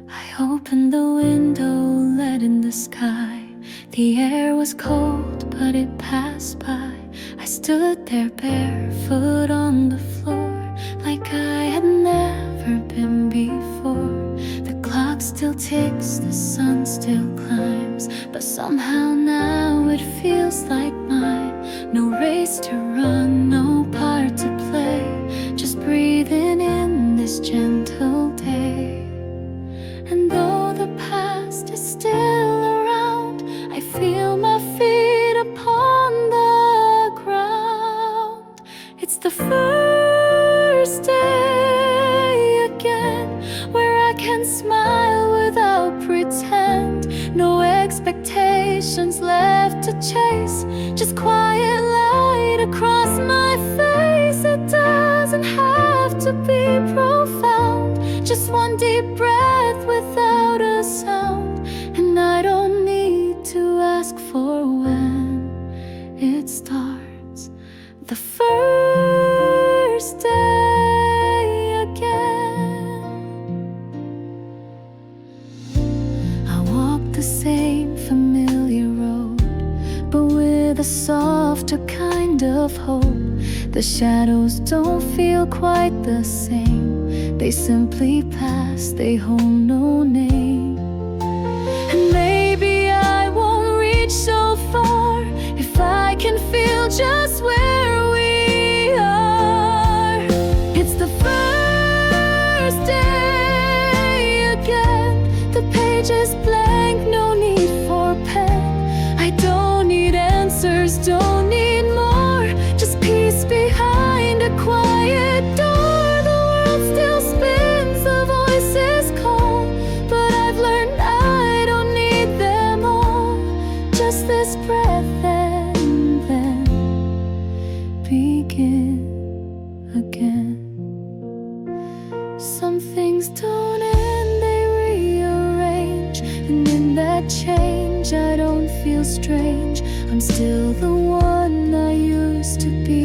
Speaker 1: I opened the window, let in the sky. The air was cold, but it passed by. I stood there barefoot on the floor, like I had never been before. The clock still ticks, the sun still climbs, but somehow now it feels like mine. No race to run, no part to play, just breathing in this gentle day. And though the past is still around, I feel my feet upon the ground. It's the first day again where I can smile without pretend. No expectations left to chase, just quiet light across my face. It doesn't have to be profound, just one deep breath without a sound. And I don't need to ask for when it starts. The first day again. I walk the same familiar road, but with a softer kind of hope. The shadows don't feel quite the same, they simply pass, they hold no name. And maybe I won't reach so far if I can feel just where we are. It's the first day again. The page is blank, no need for pen. I don't need answers, don't need more, just peace behind a quiet door. The world still spins, the voices call, but I've learned I don't need them all. Just this breath and then begin again. Some things don't end, they rearrange, and in that change I don't feel strange. I'm still the one I used to be,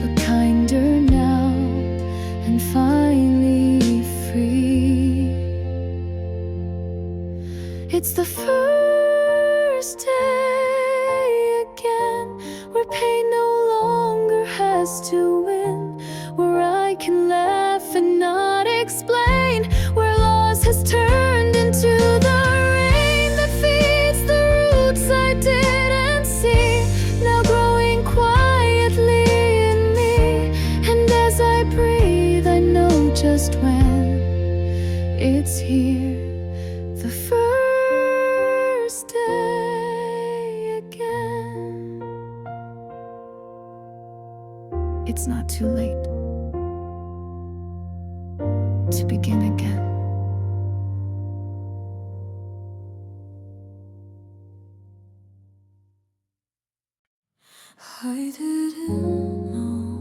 Speaker 1: but kinder now and finally free. It's the first day again where pain no longer has to win, where I can laugh and not explain, where loss has turned into the rain that feeds the roots I didn't see, now growing quietly in me. And as I breathe, I know just when it's here. The first day again. It's not too late to begin again. I didn't know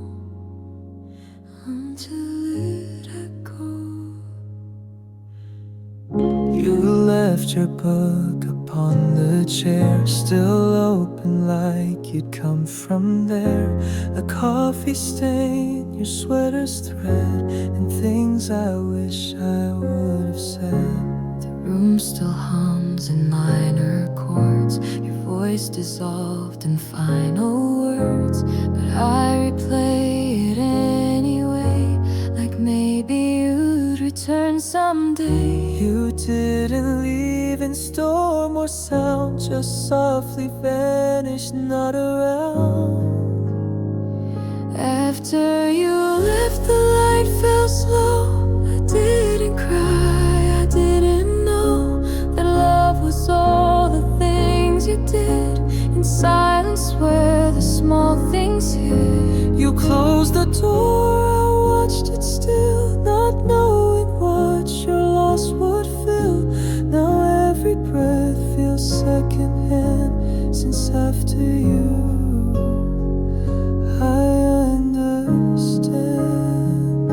Speaker 1: until it echoed.
Speaker 2: You left your book upon the chair, still open like you'd come from there. A coffee stain, your sweater's thread, and things I wish I would have said.
Speaker 1: The room still hums in minor chords, your voice dissolved in final words, but I replay it anyway, like maybe you'd return someday.
Speaker 2: You didn't leave in storm or sound, just softly vanished, not around.
Speaker 1: After you left, the light fell slow. I didn't cry, I didn't know that love was all the things you did in silence, where the small things hid.
Speaker 2: You closed the door, I watched it still, not knowing what your loss would fill. Now every breath feels secondhand, since after you I understand.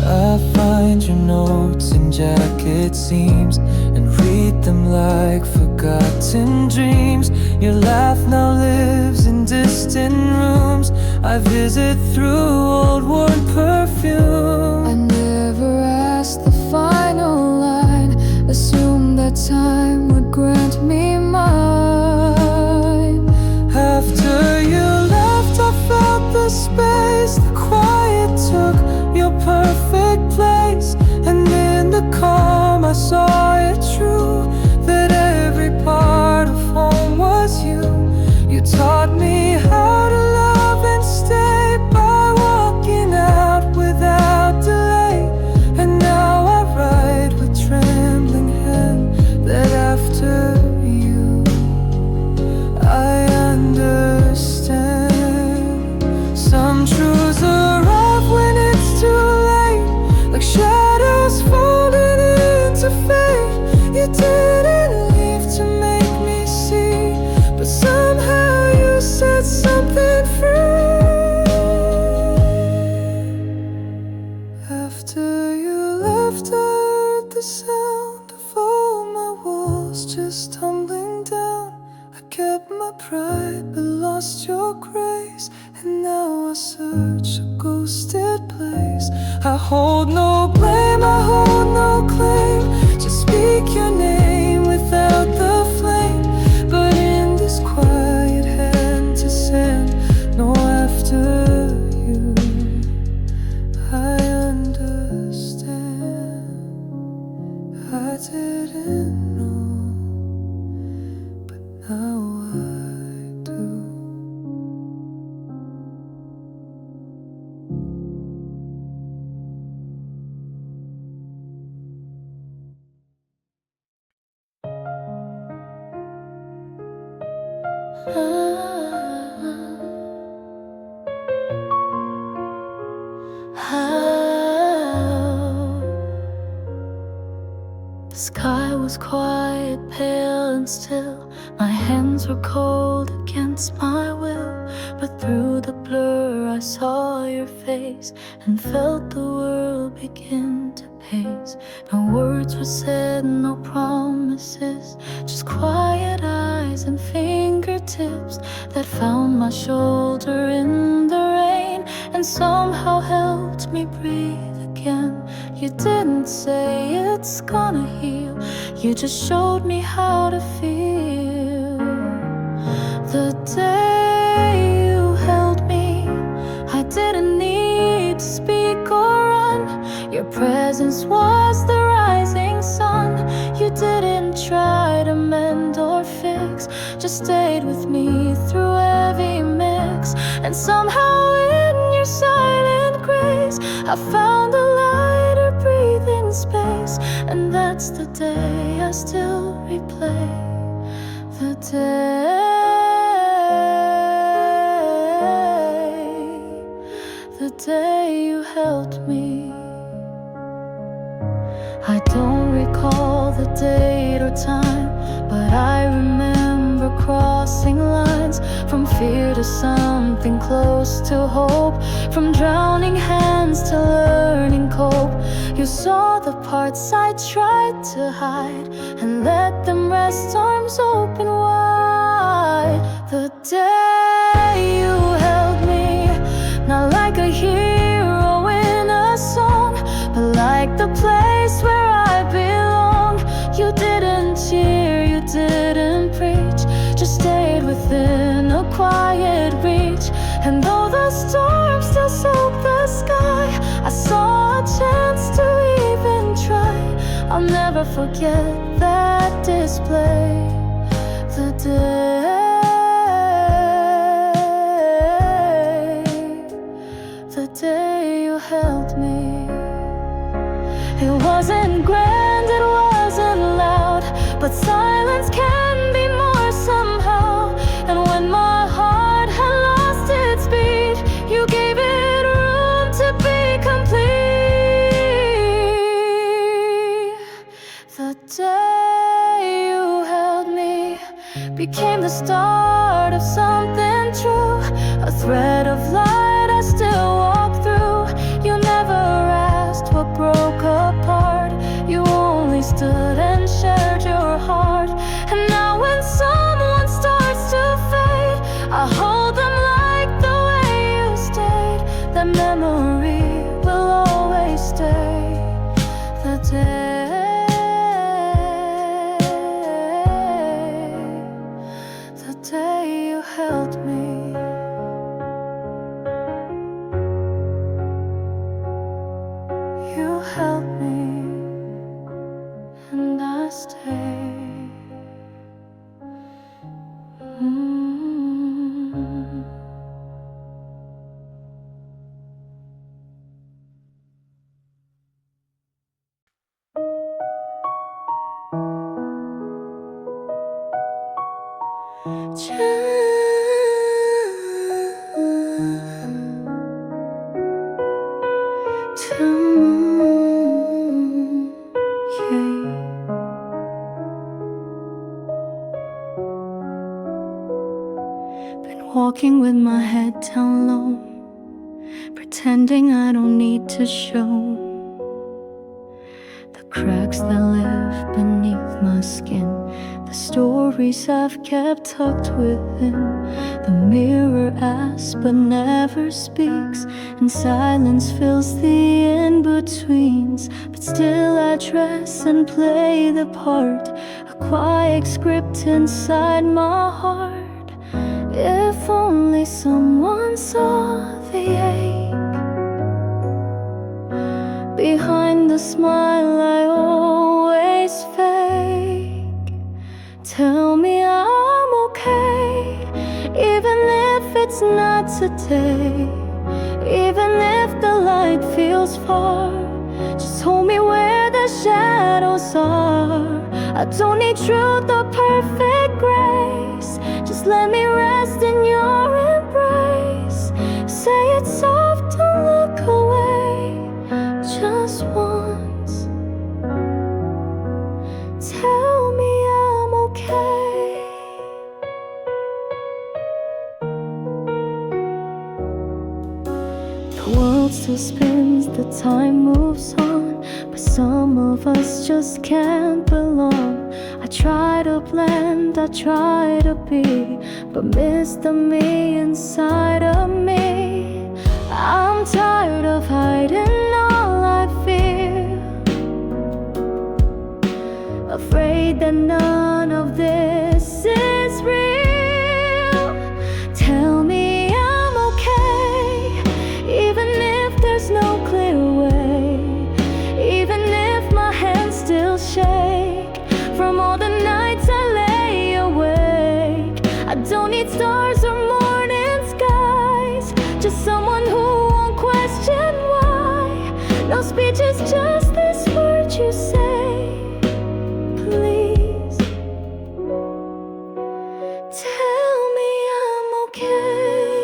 Speaker 2: I find your notes in jacket seams and read them like forgotten dreams. Your laugh now lives in distant rooms I visit through old worn perfume.
Speaker 1: I never asked the final line, a assumed that time would grant me mine.
Speaker 2: After you left, I felt the space. The quiet took your perfect place. And in the calm I saw it true, that every part of home was you. You taught me how to love and stay by walking out without delay. And now I write with trembling hand that after you I understand. Some truths arrive when it's too late, like shadows falling into fate. You didn't leave to make me see, but somehow you set something free. After you left, I heard the sound of all my walls just tumbling down. I kept my pride but lost your grace, and now I search a ghosted place. I hold no blame, I hold no claim, just speak your name without the flame. But in this quiet hand to send, no after you I understand. I didn't know, but now I do.
Speaker 1: The sky was quiet, pale and still. My hands were cold against my will, but through the blur I saw your face and felt the world begin to pace. No words were said, no promises, just quiet eyes and fingertips that found my shoulder in the rain and somehow helped me breathe again. You didn't say it's gonna heal, you just showed me how to feel. The day you held me, I didn't need to speak or run. Your presence was the rising sun. You didn't try to mend or fix, just stayed with me through every mix. And somehow in your silent grace I found a lighter breathing space. And that's the day I still replay. The day you held me. I don't recall the date or time, but I remember crossing lines, from fear to something close to hope, from drowning hands to learning cope. You saw the parts I tried to hide and let them rest, arms open wide. The day you held me, not like a hero in a song, but like the place where I belong. You didn't cheer, you didn't preach, just stayed within a quiet reach. And though the storm still soaked the sky, I saw a chance to even try. I'll never forget that display. The day you held me. It wasn't grand, it wasn't loud, but silence can be more somehow. And when my heart had lost its beat, you gave it room to be complete. The day you held me became the start of something true, a thread of light I still walk through. You never asked what broke apart, you only stood and shared your heart. And now when someone starts to fade, I hold them like the way you stayed. That memory will always stay. The day day you held me. You held me, and I stayed. Been walking with my head down low, pretending I don't need to show the cracks that live beneath my skin, the stories I've kept tucked within. The mirror asks but never speaks, and silence fills the in-betweens. But still I dress and play the part, a quiet script inside my heart. If only someone saw the ache behind the smile I always fake. Tell me I'm okay, even if it's not today. Even if the light feels far, just hold me where the shadows are. I don't need truth or perfect grace, just let me rest in your embrace. Say it soft, don't look away, just once. Tell me I'm okay. The world still spins, the time moves on, but some of us just can't belong. I try to blend, I try to be, but miss the me inside of me. I'm tired of hiding all I feel, afraid that none of this is real. Tell me I'm okay, even if there's no clear way, even if my hands still shake from all the nights I lay awake. I don't need stars or morning skies, just someone who won't question why. No speeches, just this word you say, please. Tell me I'm okay.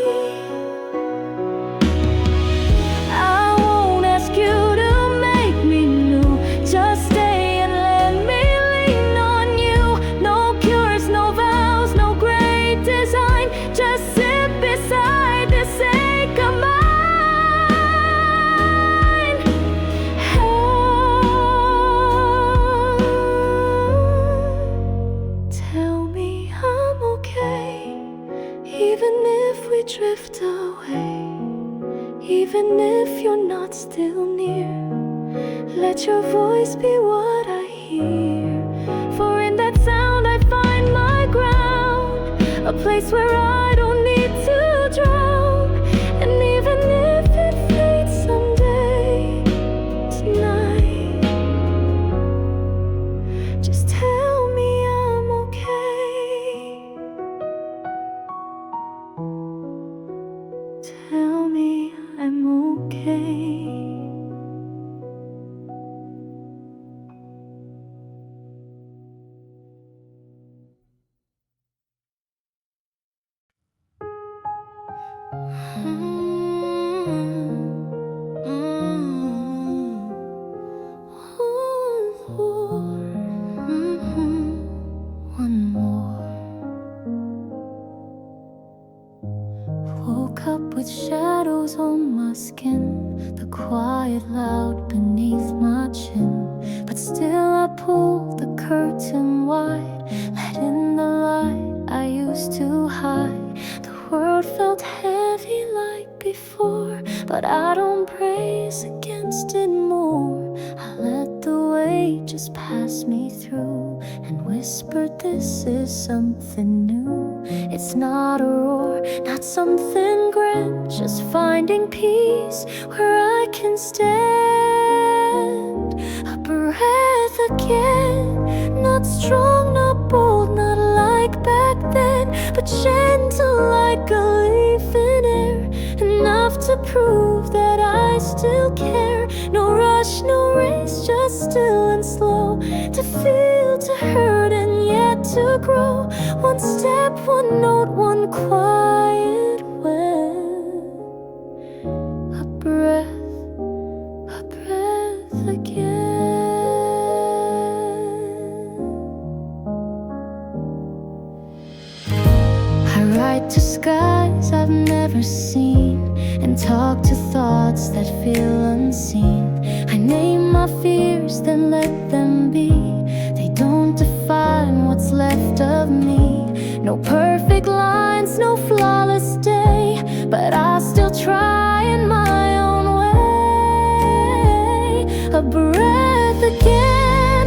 Speaker 1: I won't ask you to make me new, just stay and let me lean on you. No cures, no vows, no great design, just sit beside this ache of mine. Tell me I'm okay, even if we drift away, even if you're not still near. Let your voice be what I hear, for in that sound I find my ground, a place where I don't need to drown. And even if it fades someday, tonight, just tell me I'm okay. Tell me I'm okay. One more. Woke up with shadows on my skin, the quiet loud beneath my chin. But still I pulled the curtain wide, let in the light I used to hide. The world felt heavy like before, but I don't brace against it more. I let the way, just passed me through and whispered, this is something new. It's not a roar, not something grand, just finding peace where I can stand. A breath again, not strong, not bold, not like back then, but gentle like a leaf in air, enough to prove that I still care. No rush, no race, just still and slow, to feel, to hurt, and yet to grow. One step, one note, one quiet when a breath again. I write to skies I've never seen and talk to thoughts that feel unseen. I name my fears, then let them be. They don't define what's left of me. No perfect lines, no flawless day, but I still try in my own way. A breath again,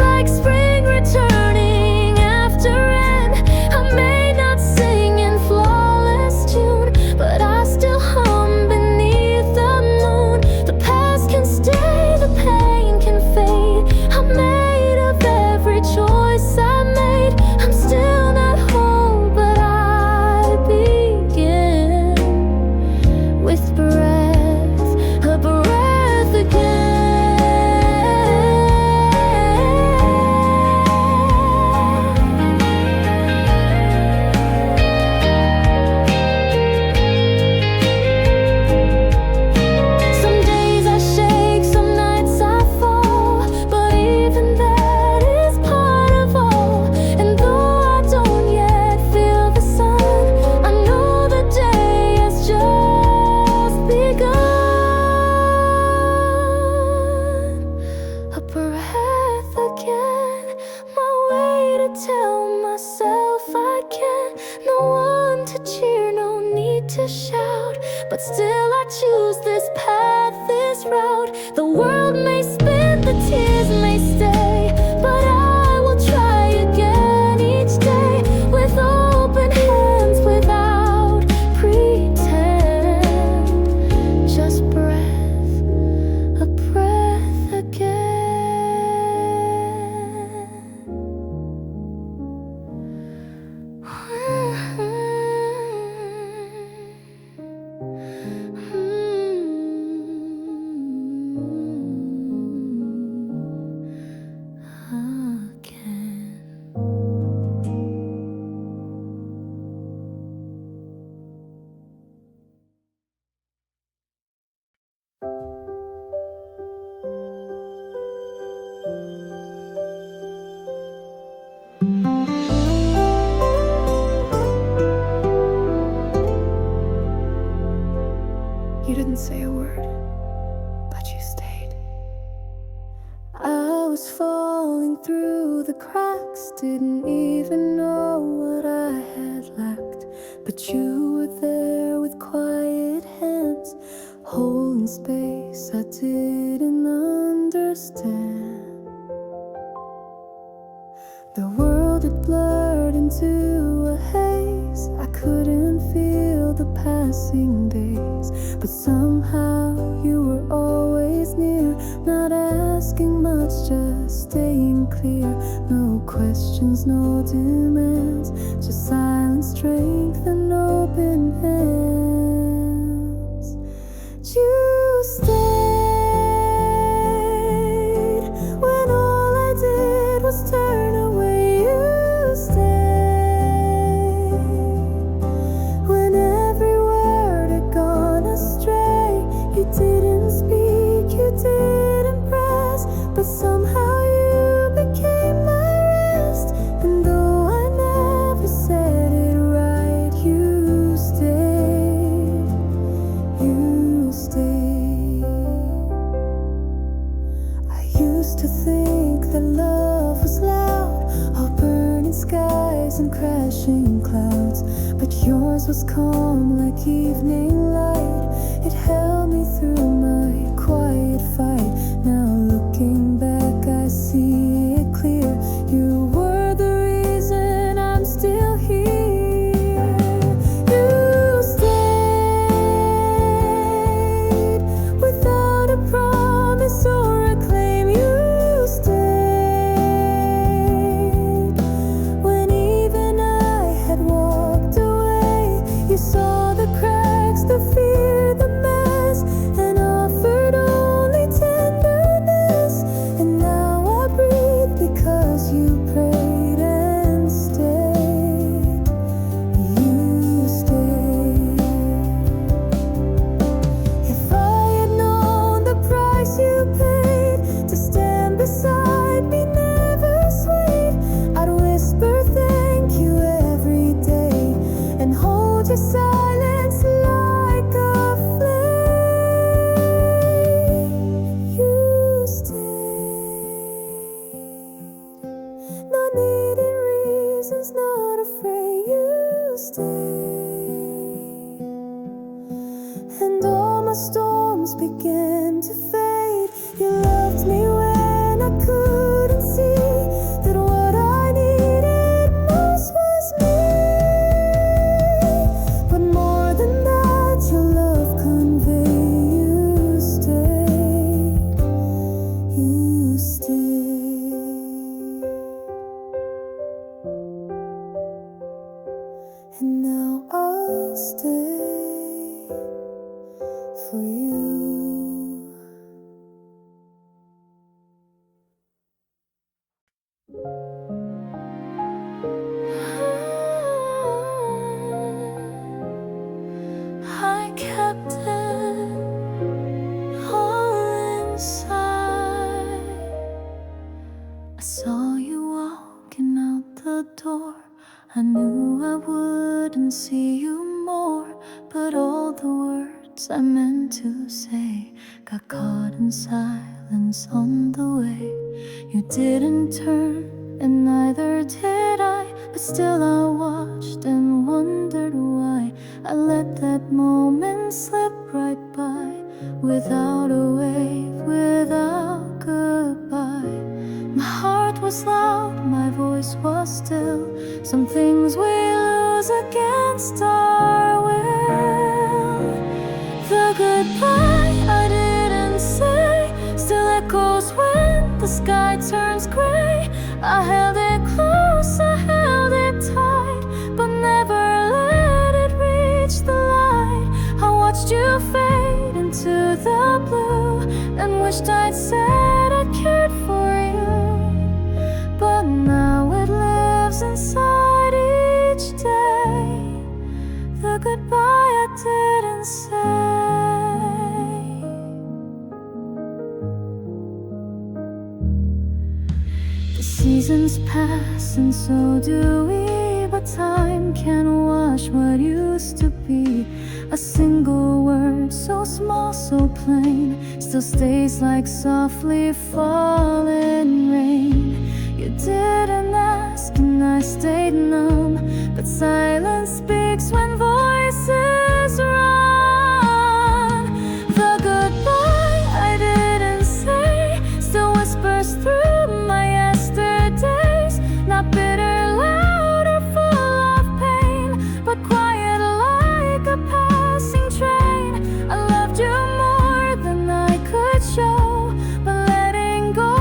Speaker 1: like spring returning after rain. I may not sing in flawless tune, but I still hum beneath the moon. The past can stay, the pain can fade. I'm made of every choice I made. I'm still not whole, but I begin with breath, a breath again. Some days I shake, some nights I fall, but even that is part of all. And though I don't yet feel the sun, I know the day has just begun. A breath again, my way to tell myself I can. No one to cheer, no need to shout, but still I choose this path, this route. The world may spin, the tears may stay, but I will try again each day, with open hands, without pretend. Just breath, a breath again. You didn't say a word, but you stayed. I was falling through the cracks, didn't even know what I had lacked, but you were there with quiet hands, holding space I didn't understand. The world had blurred into a haze, I couldn't feel the passing days, but somehow you were always near, not asking much, just staying clear. No questions, no demands, just silent strength and open hands. You stayed when all I did was turn away. You stayed when every word had gone astray. You didn't speak, you didn't press, but somehow you became my rest. And though I never said it right, you stayed, you stayed. I used to think that love was loud, all burning skies and crashing clouds, but yours was calm like evening light. It held me through my quiet fight. Now looking back, I your silence like a flame. You stayed, not needing reasons, not afraid. You stayed, and all my storms began to fade. You loved me when I couldn't see that what I needed most was me. But more than that, your love conveyed. You stayed, you stayed. And now I'll stay for you. I kept it all inside. I saw you walking out the door. I knew I wouldn't see you more, but all the words I meant to say got caught in silence on the way. You didn't turn, and neither did I, but still I watched and wondered why I let that moment slip right by, without a wave, without goodbye. My heart was loud, my voice was still. Some things we lose against our will. The goodbye I didn't say still echoes when the sky turns gray. I held it close, I held it tight, but never let it reach the light. I watched you fade into the blue, and wished I'd said I cared for you. But now it lives inside each day, the goodbye I didn't say. The seasons pass and so do we, but time can't wash what used to be. A single word so small, so plain, still stays like softly falling rain. You didn't ask and I stayed numb, but silence speaks when voices run. The goodbye I didn't say still whispers through my yesterdays, not bitter, loud, or full of pain, but quiet like a passing train. I loved you more than I could show, but letting go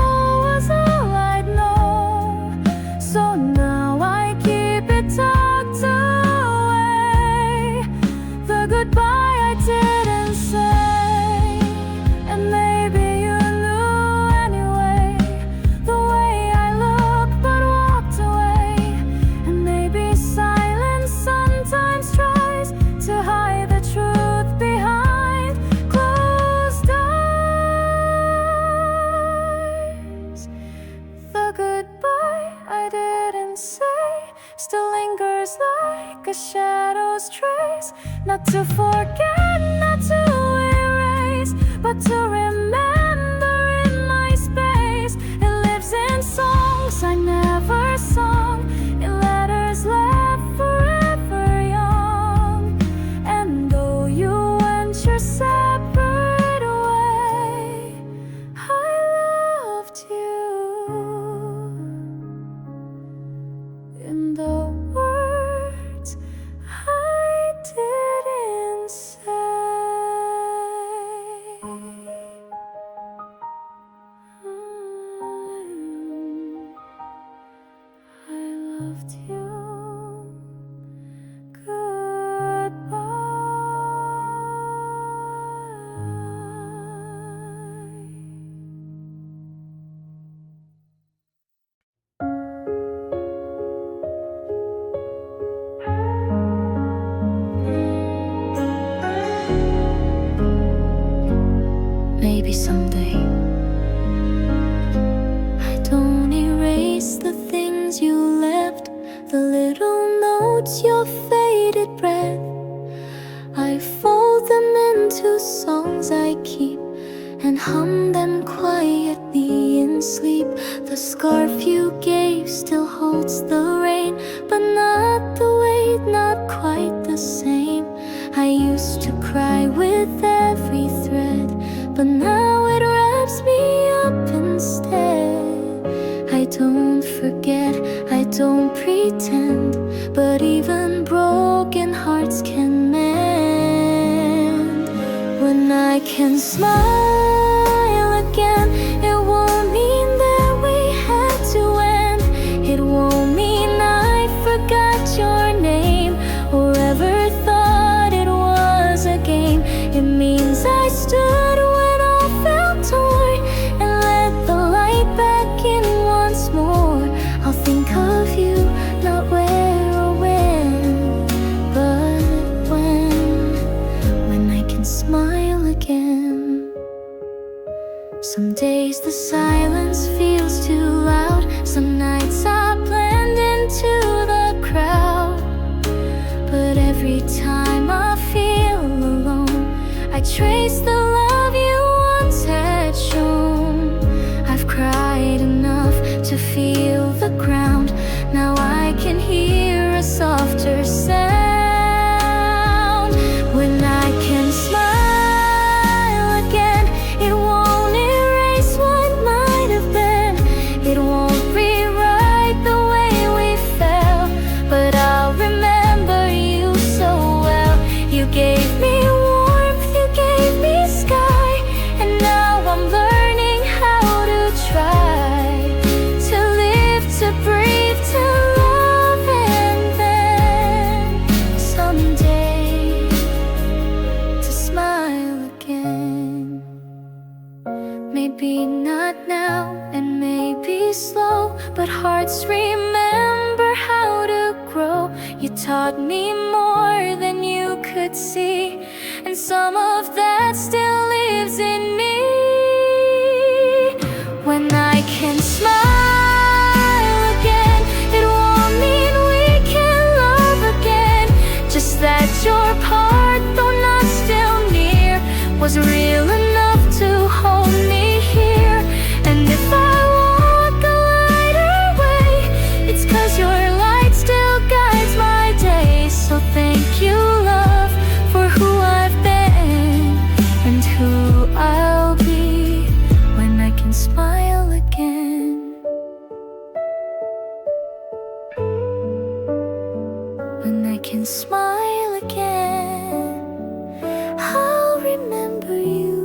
Speaker 1: was all I'd know. So now I keep it tucked away, the goodbye I didn't say. And maybe you knew anyway, the way I looked but walked away. And maybe silence sometimes tries to hide the truth behind closed eyes. The goodbye I didn't say still lingers like a shadow's trace, not to forget, not to erase, but to remember in my space. It lives in songs I never sung, in letters left forever young. And though you went your separate way, I loved you in the words I didn't say. I loved you. Maybe someday I don't erase the things you left, the little notes, your faded breath, I fold them into songs I keep and hum them quietly in sleep. The scarf you gave still holds the rain, but not the weight, not quite the same. I used to cry with every thread, but now it wraps me up instead. I don't forget, I don't pretend, but even broken hearts can mend. When I can smile again, it won't mean that we had to end. It won't mean I forgot your name or ever thought it was a game. It means I stood when all felt torn and let the light back in once more. I'll think of you, not where or when, but when I can smile again. Some days the silence feels too loud. Some nights I blend into the crowd. But every time I feel alone, I trace the love you once had shown. I've cried enough to feel the ground. Now I can hear a softer sound. When I can smile again, it won't erase what might have been. It won't rewrite the way we fell, but I'll remember you so well. You gave me warmth, you gave me sky, and now I'm learning how to try to live, to breathe, to love, and then someday to smile again. Maybe not now, and maybe slow, but hearts remember how to grow. You taught me more than you could see, and some of that still lives in me. When I can smile again, it won't mean we can love again. Just that your part, though not still near, was real enough to hold me here. And if I walk a lighter way, it's 'cause your light still guides my day. So thank you, love, for who I've been and who I'll be when I can smile again. When I can smile again, I'll remember you.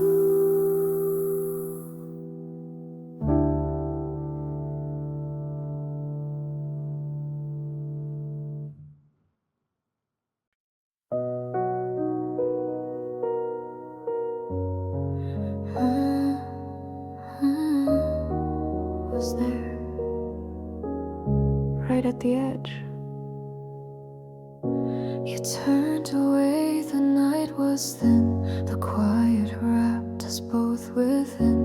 Speaker 1: Was there, right at the edge. You turned away, the night was thin, the quiet wrapped us both within.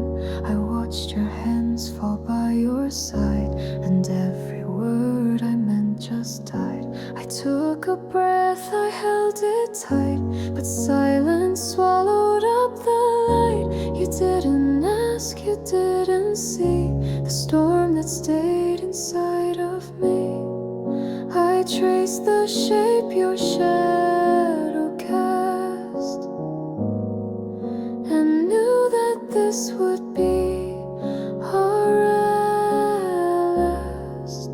Speaker 1: I watched your hands fall by your side, and every word I meant just died. I took a breath, I held it tight, but silence swallowed up the light. You didn't ask, you didn't see the storm that stayed inside of me. I traced the shape your shadow cast, and knew that this would be our last.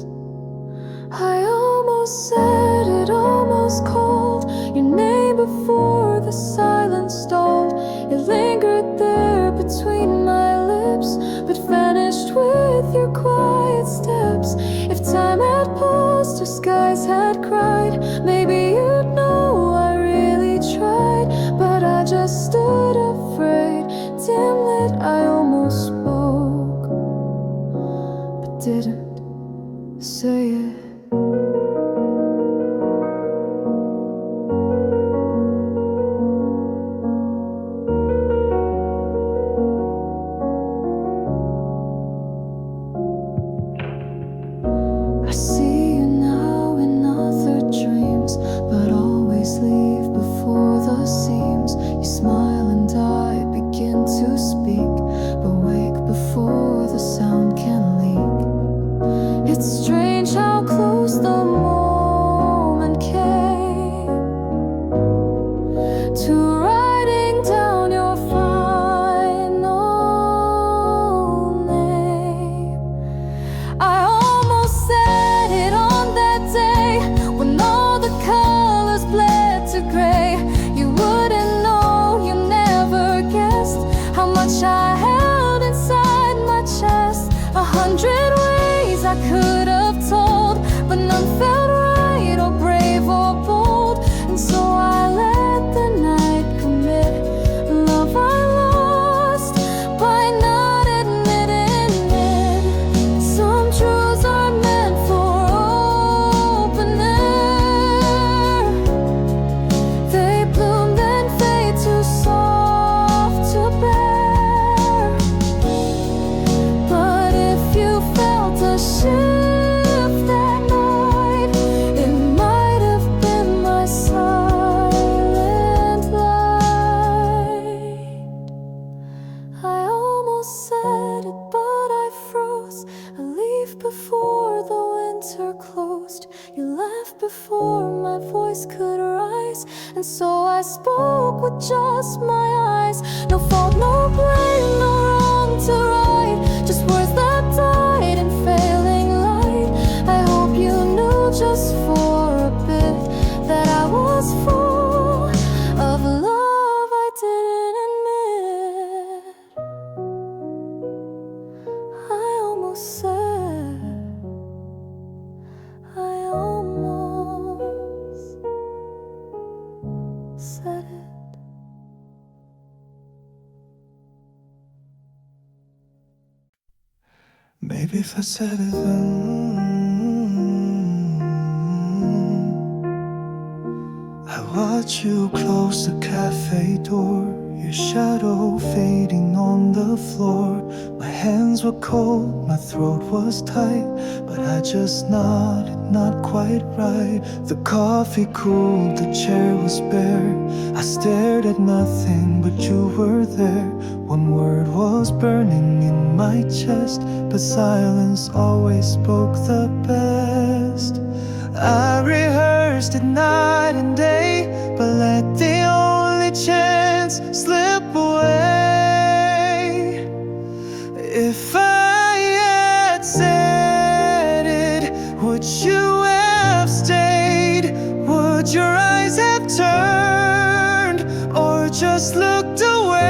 Speaker 1: I almost said it, almost called your name before the silence stalled. It lingered there between my lips, but vanished with your quiet steps. If time had paused or skies had cried, maybe you'd voice could rise. And so I spoke with just my eyes. No fault, no blame, no wrong to right, just words that died in failing light. I hope you knew just for a bit that I was full of love I didn't admit. I almost said, I almost said it.
Speaker 2: Maybe if I said it then I watch you close the cafe door, your shadow fading on the floor. My hands were cold, my throat was tight, but I just nodded, not quite right. The coffee cooled, the chair was bare. I stared at nothing, but you were there. One word was burning in my chest, but silence always spoke the best. I rehearsed it night and day, but let the only chance slip away. If I had said it, would you have stayed? Would your eyes have turned, or just looked away?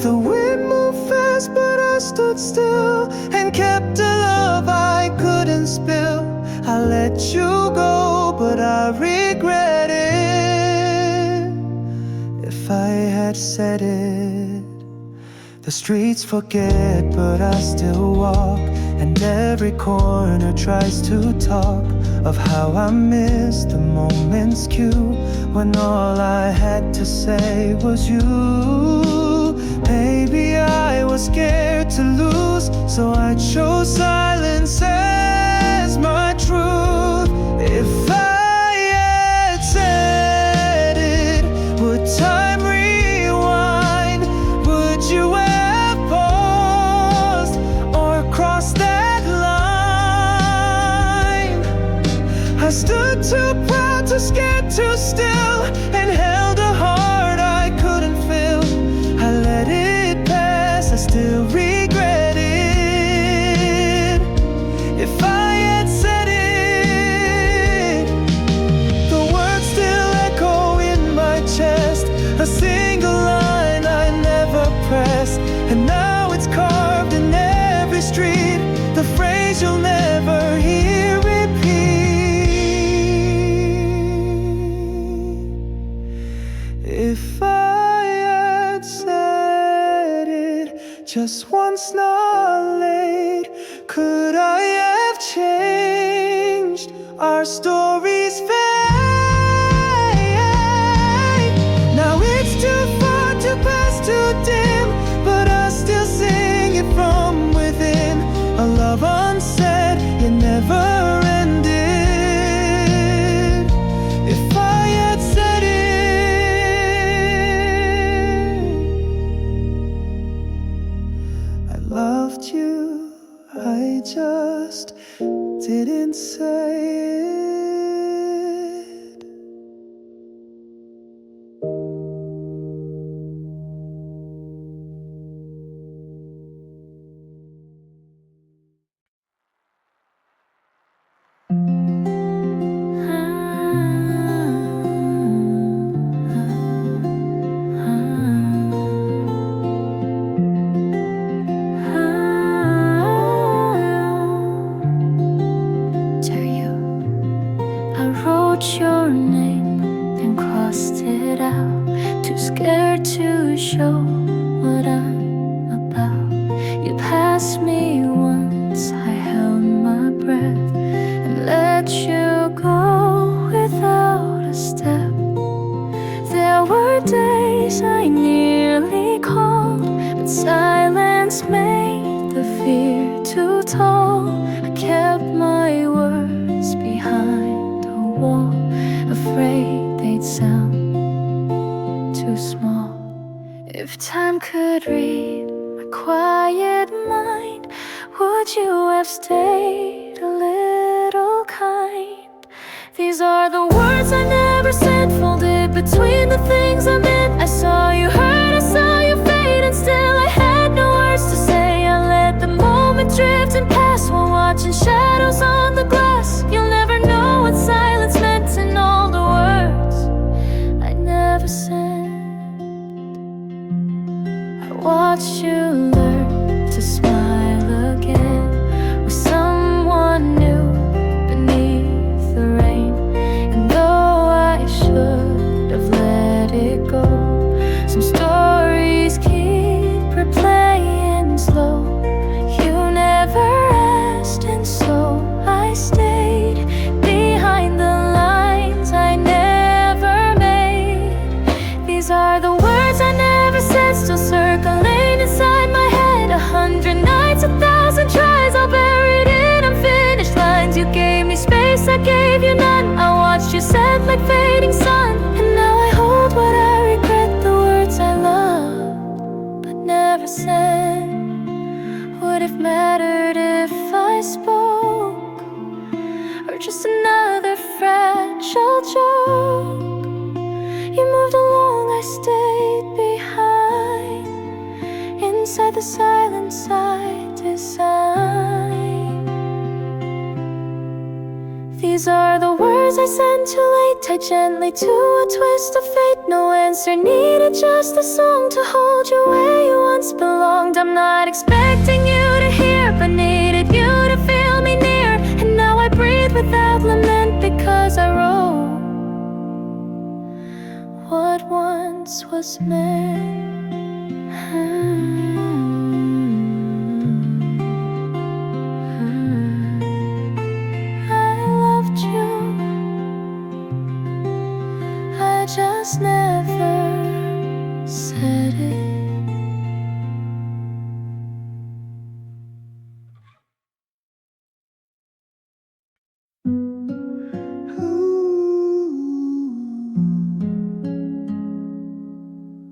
Speaker 2: The wind moved fast, but I stood still and kept a love I couldn't spill. I let you go, but I regret it. If I had said it, the streets forget, but I still walk, and every corner tries to talk of how I missed the moment's cue when all I had to say was you. Maybe I was scared to lose, so I chose silence as my truth. If I had said it, would time rewind? Would you have paused or crossed that line? I stood too proud, too scared, too still, and held a heart I couldn't feel. I let it pass, I still regret it. If I had said it, the words still echo in my chest, a single line I never pressed, and now it's carved in every street, the phrase you'll never hear repeat. If I had said it just once, not late, could I have changed our story's fate? Now it's too far, too past, too dim, but I still sing it from within. A love unsaid, yet never ended. If I had said it, I loved you, I just didn't say it.
Speaker 1: To you, I wrote your name, then crossed it out. Too scared to show what I'm about. You passed me once, I held my breath and let you go without a step. There were days I nearly called, but silence made the fear too tall. I kept my words behind a wall, afraid they'd sound too small. If time could read my quiet mind, would you have stayed a little kind? the silence I design. These are the words I send too late, tied gently to a twist of fate. No answer needed, just a song to hold you where you once belonged. I'm not expecting you to hear, but needed you to feel me near. And now I breathe without lament, because I wrote what once was meant. I just never said it.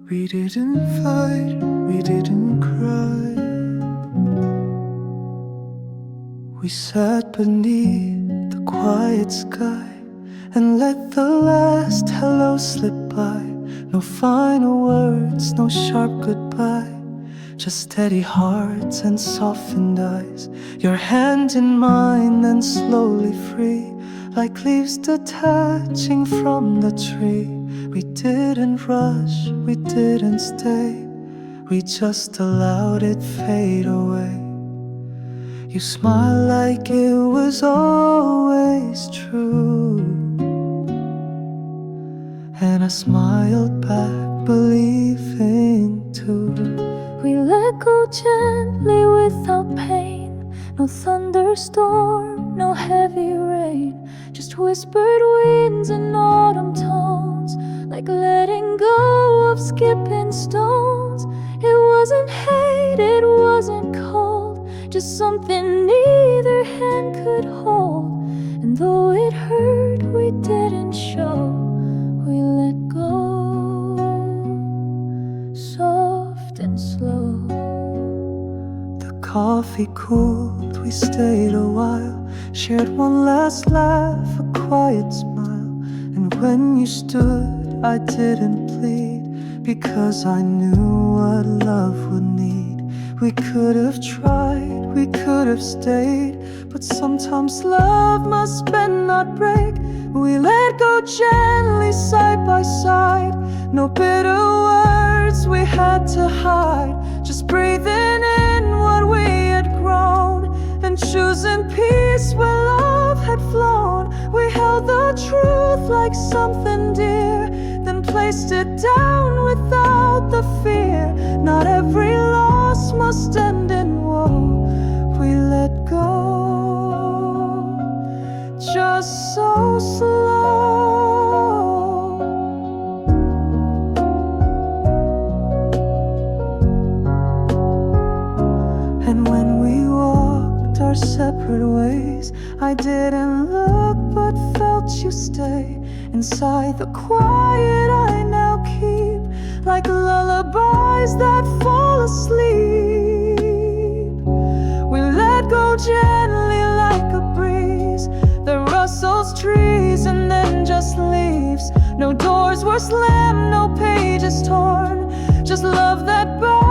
Speaker 2: We didn't fight, we didn't cry. We sat beneath the quiet sky and let the last hello slip by. No final words, no sharp goodbye, just steady hearts and softened eyes. Your hand in mine, then slowly free, like leaves detaching from the tree. We didn't rush, we didn't stay, we just allowed it fade away. You smiled like it was always true, and I smiled back, believing too.
Speaker 1: We let go gently without pain. No thunderstorm, no heavy rain, just whispered winds and autumn tones, like letting go of skipping stones. It wasn't hate, it wasn't cold, just something neither hand could hold. And though it hurt, we didn't show. We let go, soft and slow.
Speaker 2: The coffee cooled, we stayed a while, shared one last laugh, a quiet smile. And when you stood, I didn't plead, because I knew what love would need. We could have tried, we could have stayed, but sometimes love must bend, not break. We let go gently, side by side. No bitter words we had to hide, just breathing in what we had grown, and choosing peace where love had flown. We held the truth like something dear, then placed it down without the fear. Not every loss must end in woe. We let go, just so slow. And when we walked our separate ways, I didn't look but felt you stay. Inside the quiet I now keep, like lullabies that fall asleep. We let go gently like a breeze that rustles trees and then just leaves. No doors were slammed, no pages torn, just love that burns